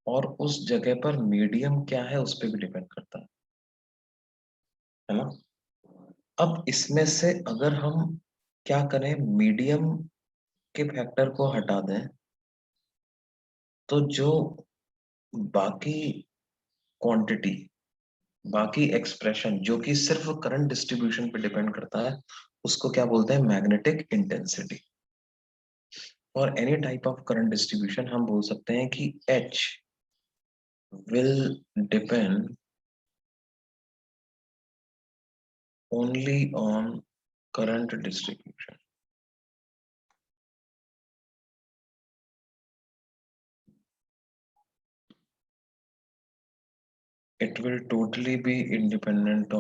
और उस जगह पर मीडियम क्या है उस पे भी डिपेंड करता है ना। अब इसमें से अगर हम क्या करें, मीडियम के फैक्टर को हटा दें, तो जो बाकी क्वांटिटी, बाकी एक्सप्रेशन जो कि सिर्फ करंट डिस्ट्रीब्यूशन पे डिपेंड करता है, उसको क्या बोलते हैं, मैग्नेटिक इंटेंसिटी। और any type of current distribution हम बोल सकते हैं कि H will depend only on current distribution. It will totally be independent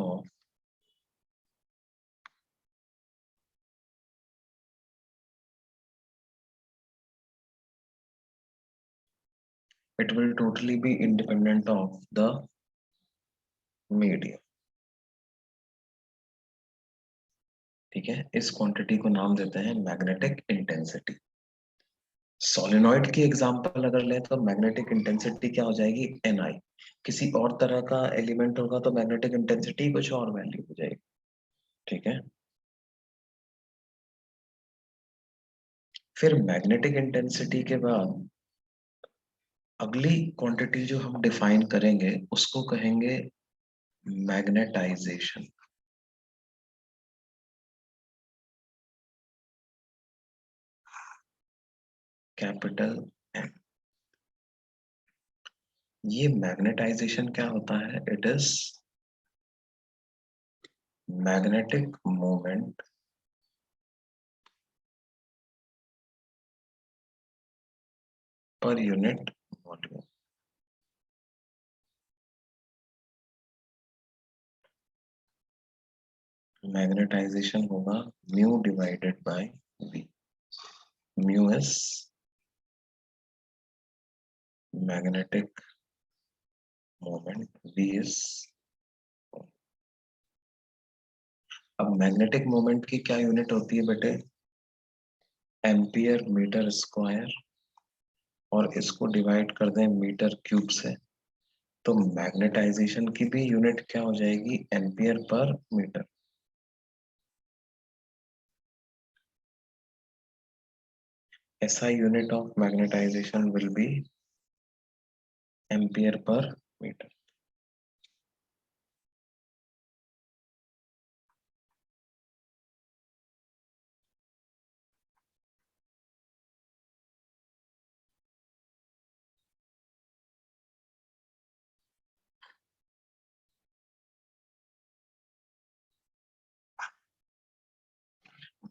of the medium. ठीक है, इस क्वांटिटी को नाम देते हैं मैग्नेटिक इंटेंसिटी। सोलेनॉइड की एग्जांपल अगर लें तो मैग्नेटिक इंटेंसिटी क्या हो जाएगी, Ni। किसी और तरह का एलिमेंट होगा तो मैग्नेटिक इंटेंसिटी कुछ और वैल्यू हो जाएगी। ठीक है, फिर मैग्नेटिक इंटेंसिटी के बाद अगली क्वांटिटी जो हम डिफाइन करेंगे उसको कहेंगे मैग्नेटाइजेशन। Capital M। ये मैग्नेटाइजेशन क्या होता है, it is magnetic moment per unit volume. Magnetization होगा mu divided by V। Mu is magnetic moment, V is. अब मैग्नेटिक मोमेंट की क्या यूनिट होती है बेटे, एम्पियर मीटर स्क्वायर, और इसको डिवाइड कर दें मीटर क्यूब से, तो मैग्नेटाइजेशन की भी यूनिट क्या हो जाएगी, ampere per metre. SI unit of magnetization will be ampere per meter.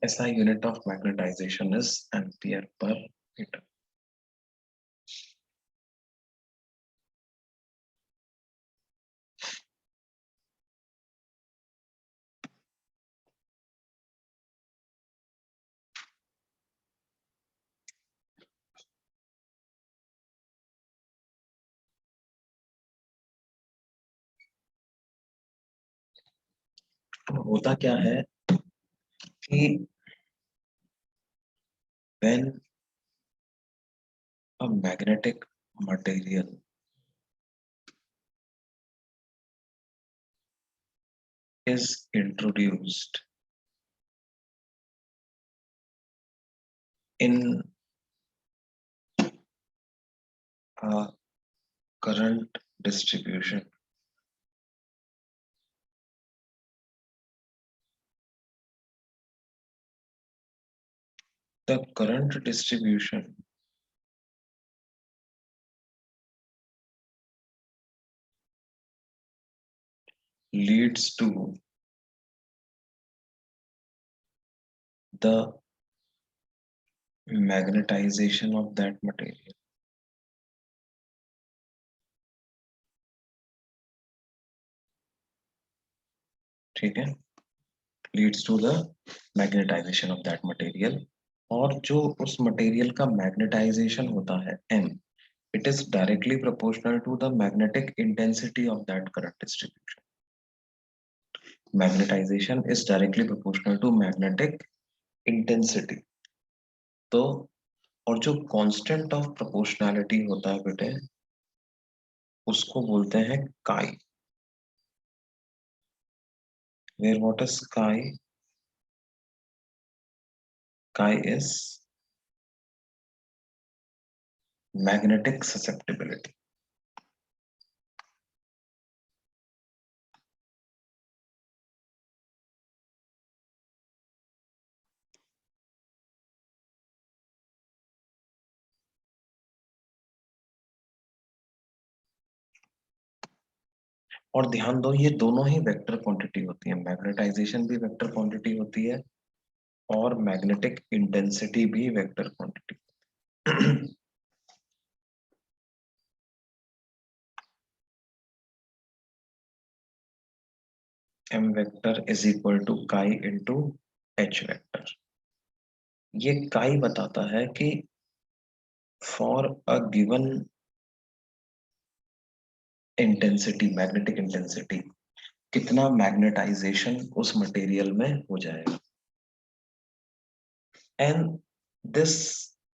SI unit of magnetization is ampere per meter. तो होता क्या है कि when a magnetic material is introduced in a current distribution, the current distribution leads to the magnetization of that material. ठीक है, leads to the magnetization of that material. और जो उस मटेरियल का मैग्नेटाइजेशन होता है m, it is directly proportional to the magnetic intensity of that current distribution. Magnetization is directly proportional to magnetic intensity. तो और जो कांस्टेंट ऑफ प्रोपोर्शनैलिटी होता है बेटे, उसको बोलते हैं काई। Where what is chi? Chi is magnetic susceptibility. और ध्यान दो, ये दोनों ही वेक्टर क्वांटिटी होती है, मैग्नेटाइजेशन भी वेक्टर क्वांटिटी होती है और मैग्नेटिक इंटेंसिटी भी vector quantity. m vector is equal to chi into h vector। ये chi बताता है कि for a given intensity, magnetic intensity, कितना मैग्नेटाइजेशन उस मटेरियल में हो जाएगा। And this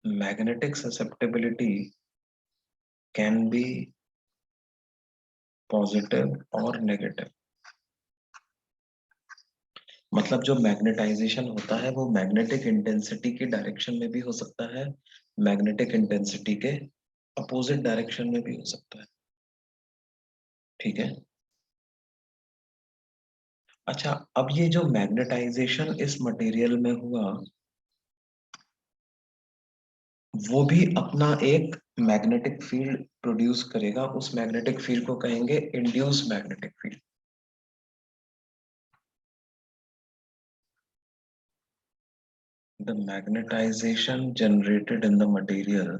magnetic susceptibility can be positive or negative। मतलब जो मैग्नेटाइजेशन होता है वो मैग्नेटिक इंटेंसिटी की डायरेक्शन में भी हो सकता है, मैग्नेटिक इंटेंसिटी के अपोजिट डायरेक्शन में भी हो सकता है। ठीक है, अच्छा, अब ये जो मैग्नेटाइजेशन इस मटेरियल में हुआ, वो भी अपना एक मैग्नेटिक फील्ड प्रोड्यूस करेगा। उस मैग्नेटिक फील्ड को कहेंगे induce magnetic field. The magnetization generated in the material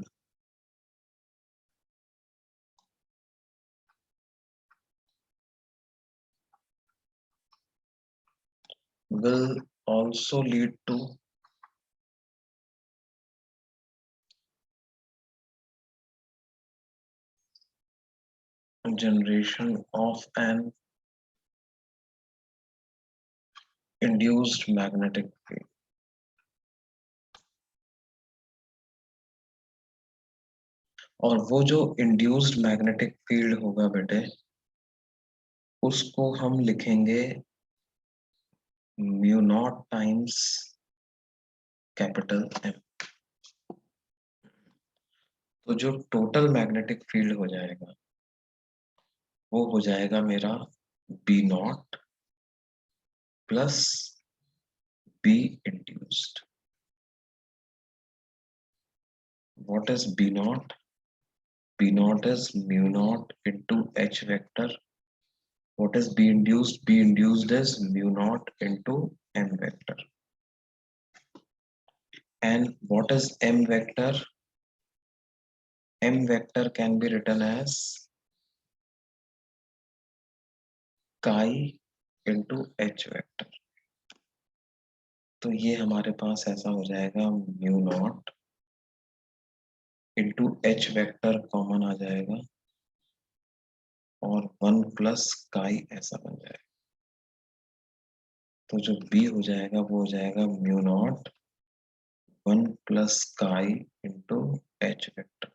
will also lead to generation of an induced magnetic field। और वो जो इंड्यूस्ड मैग्नेटिक फील्ड होगा बेटे, उसको हम लिखेंगे mu naught times capital M। तो जो टोटल मैग्नेटिक फील्ड हो जाएगा वो हो जाएगा मेरा B naught plus B induced. What is B naught? B naught is mu naught into H vector. What is B induced? B induced is mu naught into M vector. And what is M vector? M vector can be written as chi into H vector। तो ये हमारे पास ऐसा हो जाएगा mu naught into H vector common आ जाएगा और 1 plus chi ऐसा बन जाएगा। तो जो B हो जाएगा वो हो जाएगा mu naught 1 plus chi into H vector।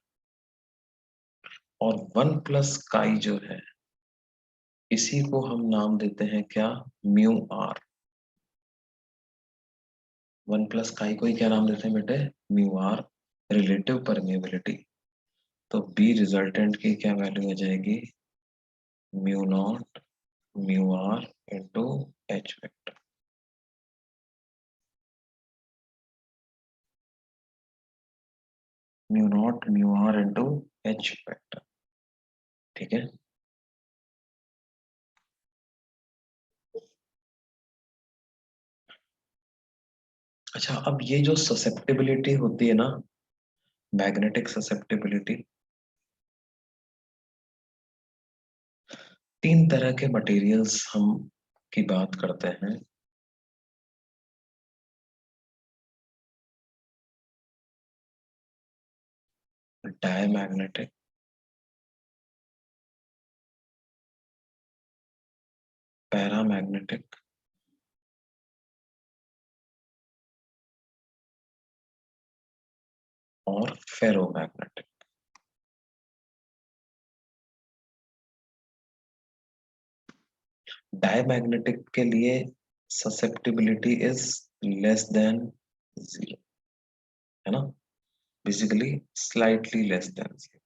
और 1 प्लस काई जो है, इसी को हम नाम देते हैं क्या? Mu R. 1 प्लस काई को ही क्या नाम देते हैं बेटे? Mu R, relative permeability. तो बी रिजल्टेंट की क्या वैल्यू आ जाएगी? Mu naught mu R into H vector. Mu naught mu R into H vector. ठीक है, अच्छा, अब ये जो ससेप्टिबिलिटी होती है ना, मैग्नेटिक ससेप्टिबिलिटी, 3 तरह के मटेरियल्स हम की बात करते हैं, डायमैग्नेटिक, पैरामैग्नेटिक और फेरोमैग्नेटिक। डायमैग्नेटिक के लिए ससेप्टिबिलिटी इज लेस देन 0, है ना, basically slightly less than 0,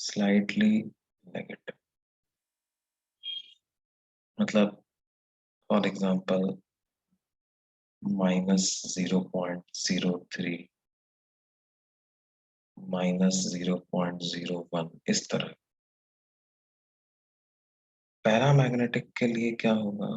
slightly negative. मतलब फॉर एग्जांपल -0.03, -0.01, इस तरह। पैरामैग्नेटिक के लिए क्या होगा,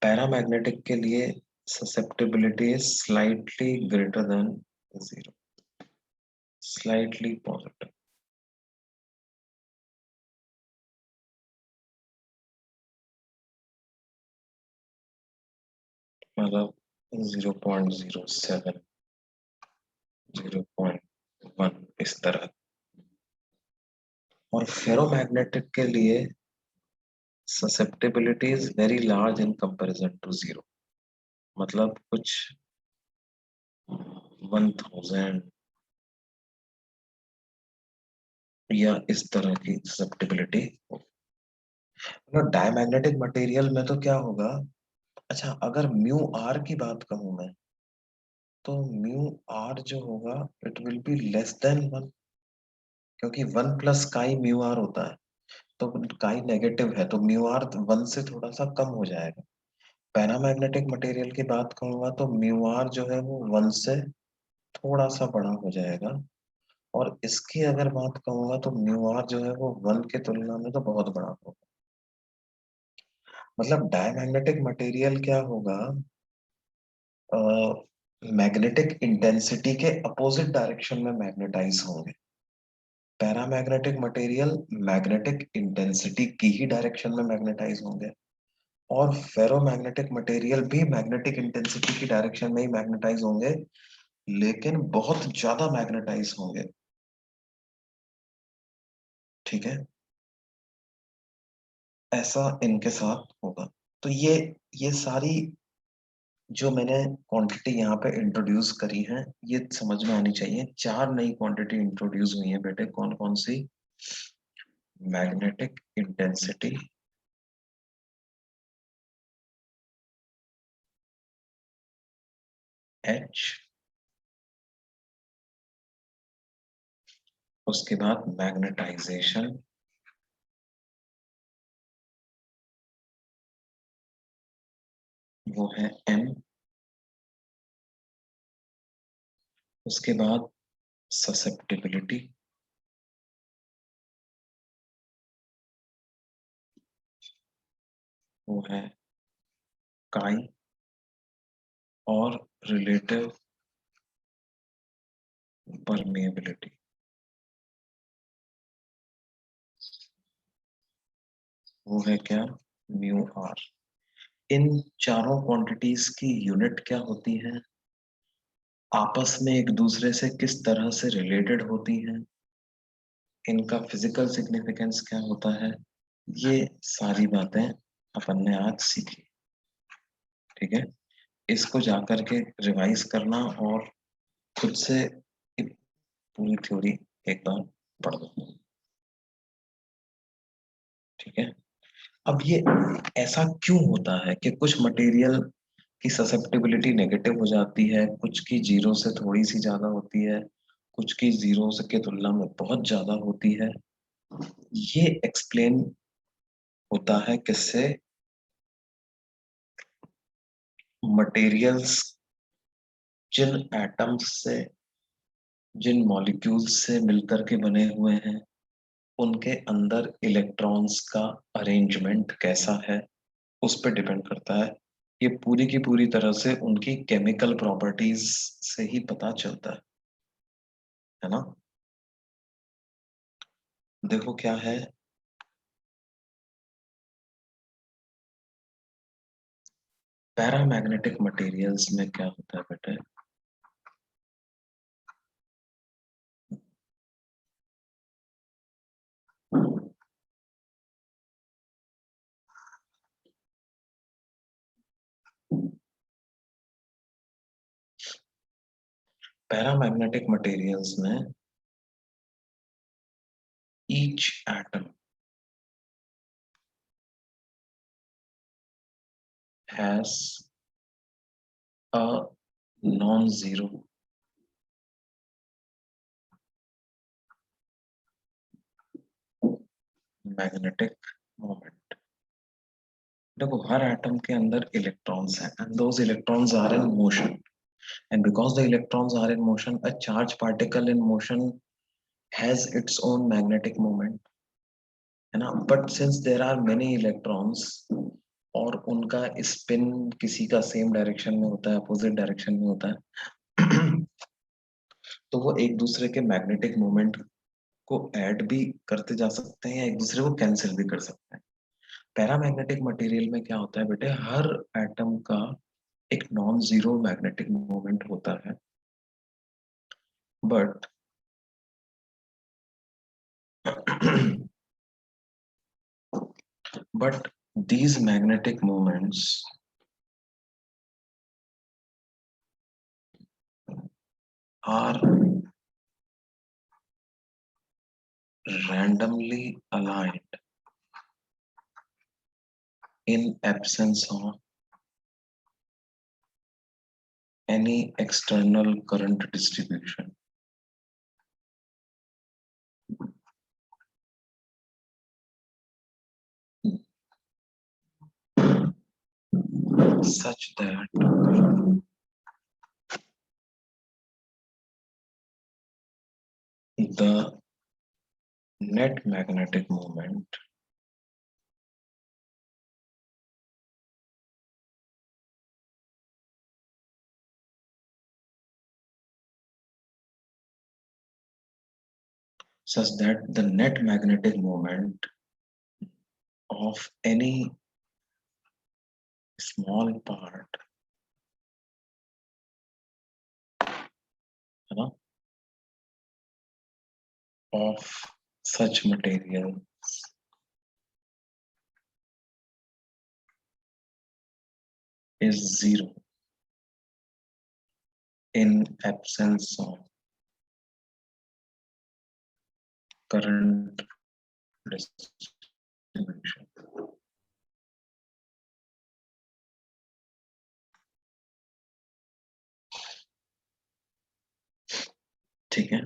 पैरामैग्नेटिक के लिए susceptibility is slightly greater than 0, slightly positive। मतलब 0.07, 0.1, इस तरह। और फेरोमैग्नेटिक के लिए susceptibility is very large in comparison to 0, मतलब कुछ 1000 या इस तरह की ससेप्टिबिलिटी हो। मतलब डायमैग्नेटिक मटेरियल में तो क्या होगा, अच्छा अगर म्यू आर की बात कहूं मैं, तो म्यू आर जो होगा it will be less than 1, क्योंकि 1 प्लस काई म्यू आर होता है, तो काई नेगेटिव है, तो म्यू आर 1 से थोड़ा सा कम हो जाएगा। पैरामैग्नेटिक मटेरियल की बात कहूंगा तो म्यू आर जो है वो 1 से थोड़ा सा बड़ा हो जाएगा, और इसकी अगर बात कहूंगा तो म्यू आर जो है वो 1 के तुलना में तो बहुत बड़ा होगा। मतलब डायमैग्नेटिक मटेरियल क्या होगा, मैग्नेटिक इंटेंसिटी के अपोजिट डायरेक्शन में मैग्नेटाइज होंगे। पैरामैग्नेटिक मटेरियल मैग्नेटिक इंटेंसिटी की ही डायरेक्शन में मैग्नेटाइज होंगे, और फेरोमैग्नेटिक मटेरियल भी मैग्नेटिक इंटेंसिटी की डायरेक्शन में ही मैग्नेटाइज होंगे, लेकिन बहुत ज्यादा मैग्नेटाइज होंगे। ठीक है, ऐसा इनके साथ होगा। तो ये सारी जो मैंने क्वांटिटी यहाँ पे इंट्रोड्यूस करी है, ये समझ में आनी चाहिए। 4 नई क्वांटिटी इंट्रोड्यूस हुई है बेटे, कौन कौन सी, मैग्नेटिक इंटेंसिटी, H, उसके बाद मैग्नेटाइजेशन, वो है M, उसके बाद ससेप्टिबिलिटी, वो है काई, और रिलेटिव परमेबिलिटी, वो है क्या, म्यू आर। इन चारों क्वांटिटीज की यूनिट क्या होती है, आपस में एक दूसरे से किस तरह से रिलेटेड होती हैं, इनका फिजिकल सिग्निफिकेंस क्या होता है, ये सारी बातें अपन ने आज सीखी। ठीक है, इसको जाकर के रिवाइज करना और खुद से पूरी थ्योरी एक बार पढ़ दो। ठीक है, अब ये ऐसा क्यों होता है कि कुछ मटेरियल की ससेप्टिबिलिटी नेगेटिव हो जाती है, कुछ की 0 से थोड़ी सी ज्यादा होती है, कुछ की 0 से के तुलना में बहुत ज्यादा होती है। ये एक्सप्लेन होता है किससे, मटेरियल्स जिन एटम्स से, जिन मॉलिक्यूल्स से मिलकर के बने हुए हैं, उनके अंदर इलेक्ट्रॉन्स का अरेंजमेंट कैसा है, उस पर डिपेंड करता है। ये पूरी की पूरी तरह से उनकी केमिकल प्रॉपर्टीज से ही पता चलता है। है ना। देखो क्या है, पैरामैग्नेटिक मटेरियल्स में क्या होता है बेटे, पैरामैग्नेटिक मटेरियल्स में each atom has a non zero magnetic moment. देखो हर एटम के अंदर इलेक्ट्रॉन्स हैं and those electrons are in motion, and because the electrons are in motion, a charged particle in motion has its own magnetic moment, है ना। but since there are many electrons और उनका spin किसी का same direction में होता है, opposite direction में होता है तो वो एक दूसरे के मैग्नेटिक मोमेंट को ऐड भी करते जा सकते हैं या एक दूसरे को कैंसिल भी कर सकते हैं। पैरामैग्नेटिक मटेरियल में क्या होता है बेटे, हर एटम का एक नॉन जीरो मैग्नेटिक मोमेंट होता है, but but these magnetic moments are randomly aligned in absence of any external current distribution. Such that the net magnetic moment such that the net magnetic moment of any small part, you know, of such material is zero in absence of current distribution. ठीक है,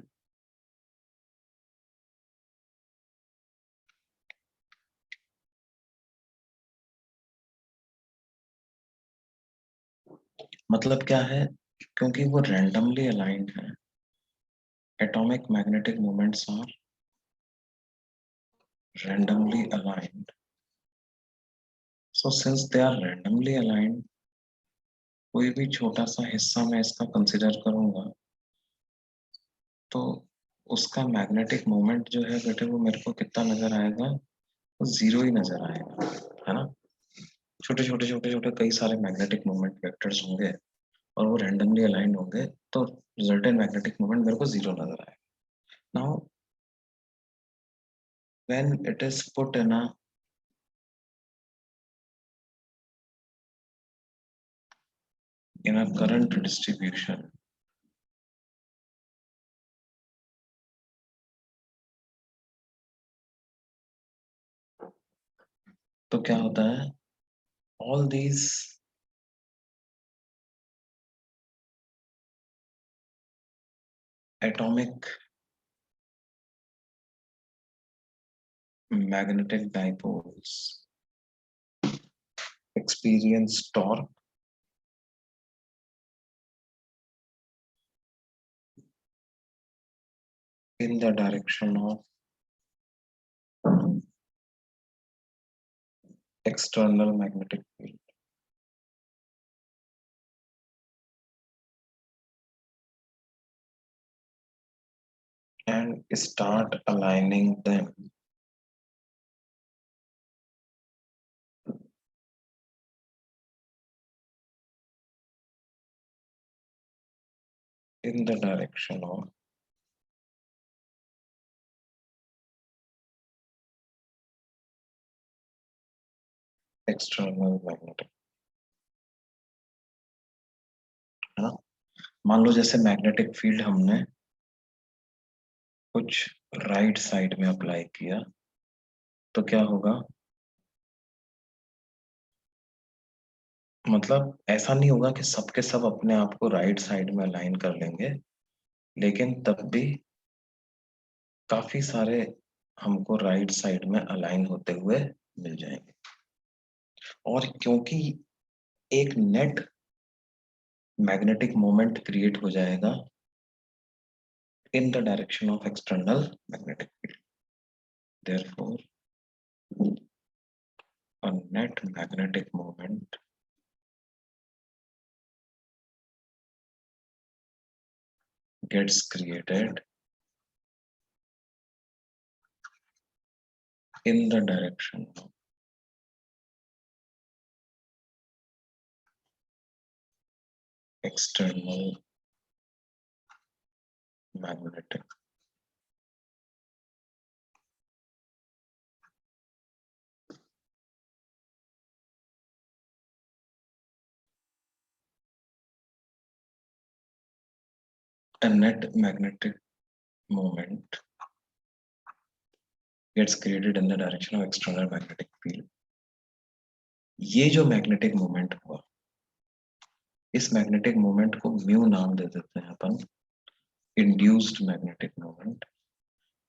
मतलब क्या है, क्योंकि वो randomly aligned है, atomic magnetic moments are randomly aligned. So since they are randomly aligned, कोई भी छोटा सा हिस्सा मैं इसका कंसिडर करूंगा तो उसका मैग्नेटिक मोमेंट जो है बेटे वो मेरे को कितना नजर आएगा, वो जीरो ही नजर आएगा, है ना। छोटे छोटे छोटे छोटे कई सारे मैग्नेटिक मोमेंट वेक्टर्स होंगे और वो रैंडमली अलाइंड होंगे तो रिजल्टेंट मैग्नेटिक मोमेंट मेरे को जीरो नजर आएगा। Now when it is put in a current distribution, तो क्या होता है, all these atomic magnetic dipoles experience torque in the direction of external magnetic field. and start aligning them in the direction of external magnetic, है ना। मान लो जैसे magnetic field हमने कुछ राइट साइड में अप्लाई किया तो क्या होगा, मतलब ऐसा नहीं होगा कि सबके सब अपने आप को राइट साइड में अलाइन कर लेंगे, लेकिन तब भी काफी सारे हमको राइट साइड में अलाइन होते हुए मिल जाएंगे। और क्योंकि एक नेट मैग्नेटिक मोमेंट क्रिएट हो जाएगा in the direction of external magnetic field. Therefore, a net magnetic moment gets created in the direction of external magnetic. A net magnetic moment gets created in the direction of external magnetic field. ये जो magnetic moment हुआ, इस magnetic moment को mu नाम दे देते हैं अपन, induced magnetic moment.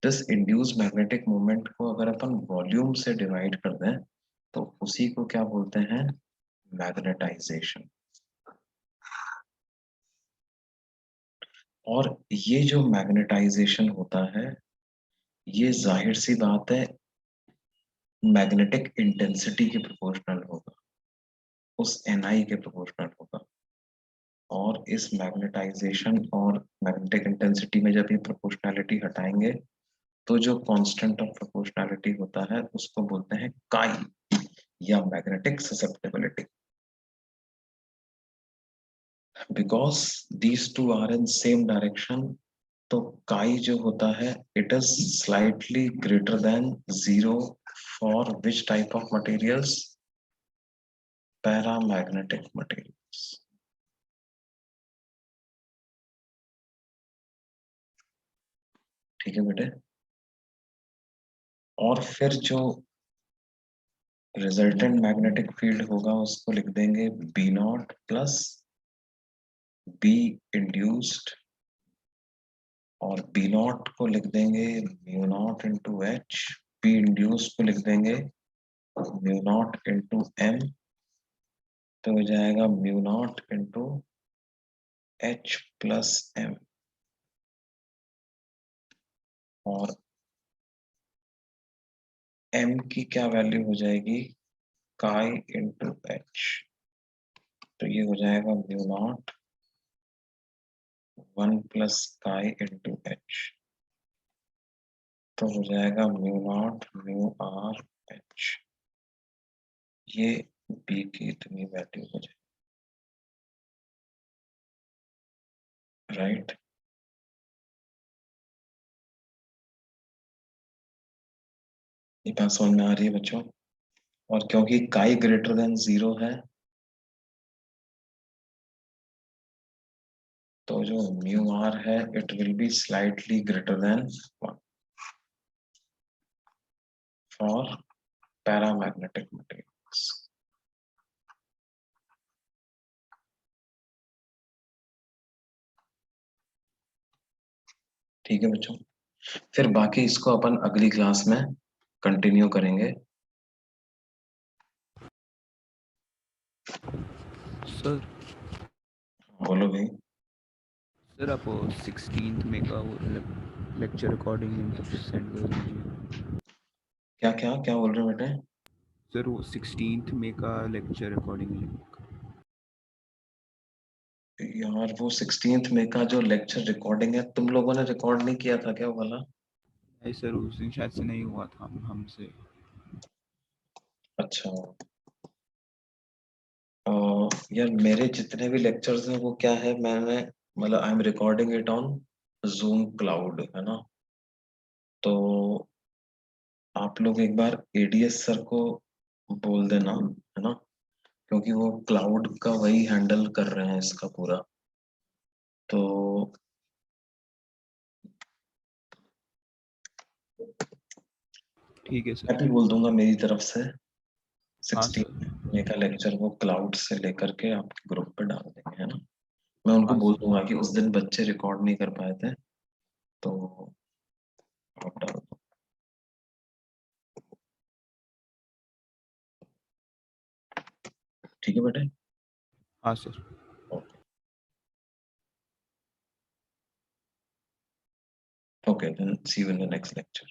This induced magnetic moment को अगर अपन वॉल्यूम से डिवाइड कर दें तो उसी को क्या बोलते हैं, मैग्नेटाइजेशन। और ये जो मैग्नेटाइजेशन होता है, ये जाहिर सी बात है मैग्नेटिक इंटेंसिटी के प्रोपोर्शनल होगा, उस एनआई के प्रोपोर्शनल होगा। और इस मैग्नेटाइजेशन और मैग्नेटिक इंटेंसिटी में जब ये प्रोपोर्शनैलिटी हटाएंगे तो जो कांस्टेंट ऑफ प्रोपोर्शनैलिटी होता है उसको बोलते हैं काई या magnetic susceptibility. Because these two are in same direction, तो काई जो होता है it is slightly greater than zero for which type of materials, paramagnetic materials. ठीक है बेटे। और फिर जो रिजल्टेंट मैग्नेटिक फील्ड होगा उसको लिख देंगे B naught plus B induced, और बी नॉट को लिख देंगे mu naught into H, B induced को लिख देंगे म्यू नॉट इंटू एम, तो हो जाएगा mu naught into H plus M. और एम की क्या वैल्यू हो जाएगी, काई इंटू एच, तो ये हो जाएगा mu not 1 plus chi into H, तो हो जाएगा mu naught mu R H. ये बी की इतनी वैल्यू हो जाएगी, राइट। ये बात समझ में आ रही है बच्चों। और क्योंकि काई ग्रेटर देन जीरो है तो जो म्यू आर है it will be slightly greater than 1 for paramagnetic materials. ठीक है बच्चों, फिर बाकी इसको अपन अगली क्लास में कंटिन्यू करेंगे। सर बोलो भाई। सर आप 16th में का वो लेक्चर रिकॉर्डिंग लिंक सेंड कर दीजिए। क्या क्या क्या बोल रहे हो बेटे? सर वो 16th में का लेक्चर रिकॉर्डिंग लिंक यार वो 16th में का जो लेक्चर रिकॉर्डिंग है, तुम लोगों ने रिकॉर्ड नहीं किया था क्या वो वाला? नहीं सर, उस दिन शायद से नहीं हुआ था हमसे। अच्छा। यार मेरे जितने भी लेक्चर्स हैं वो क्या है, मैंने मतलब I am recording it on zoom cloud, है ना? तो आप लोग एक बार एडीएस सर को बोल देना, है ना? क्योंकि वो क्लाउड का वही हैंडल कर रहे हैं इसका पूरा। तो ठीक है मैं सर। भी बोल दूंगा मेरी तरफ से हाँ 16 सर। में का लेक्चर वो क्लाउड से लेकर के आपके ग्रुप पे डाल देंगे, है ना? मैं उनको हाँ बोल सर। दूंगा कि उस दिन बच्चे रिकॉर्ड नहीं कर पाए थे, तो आप डाल दो। ठीक है बेटे? हाँ sir. Okay, then see you in the next lecture.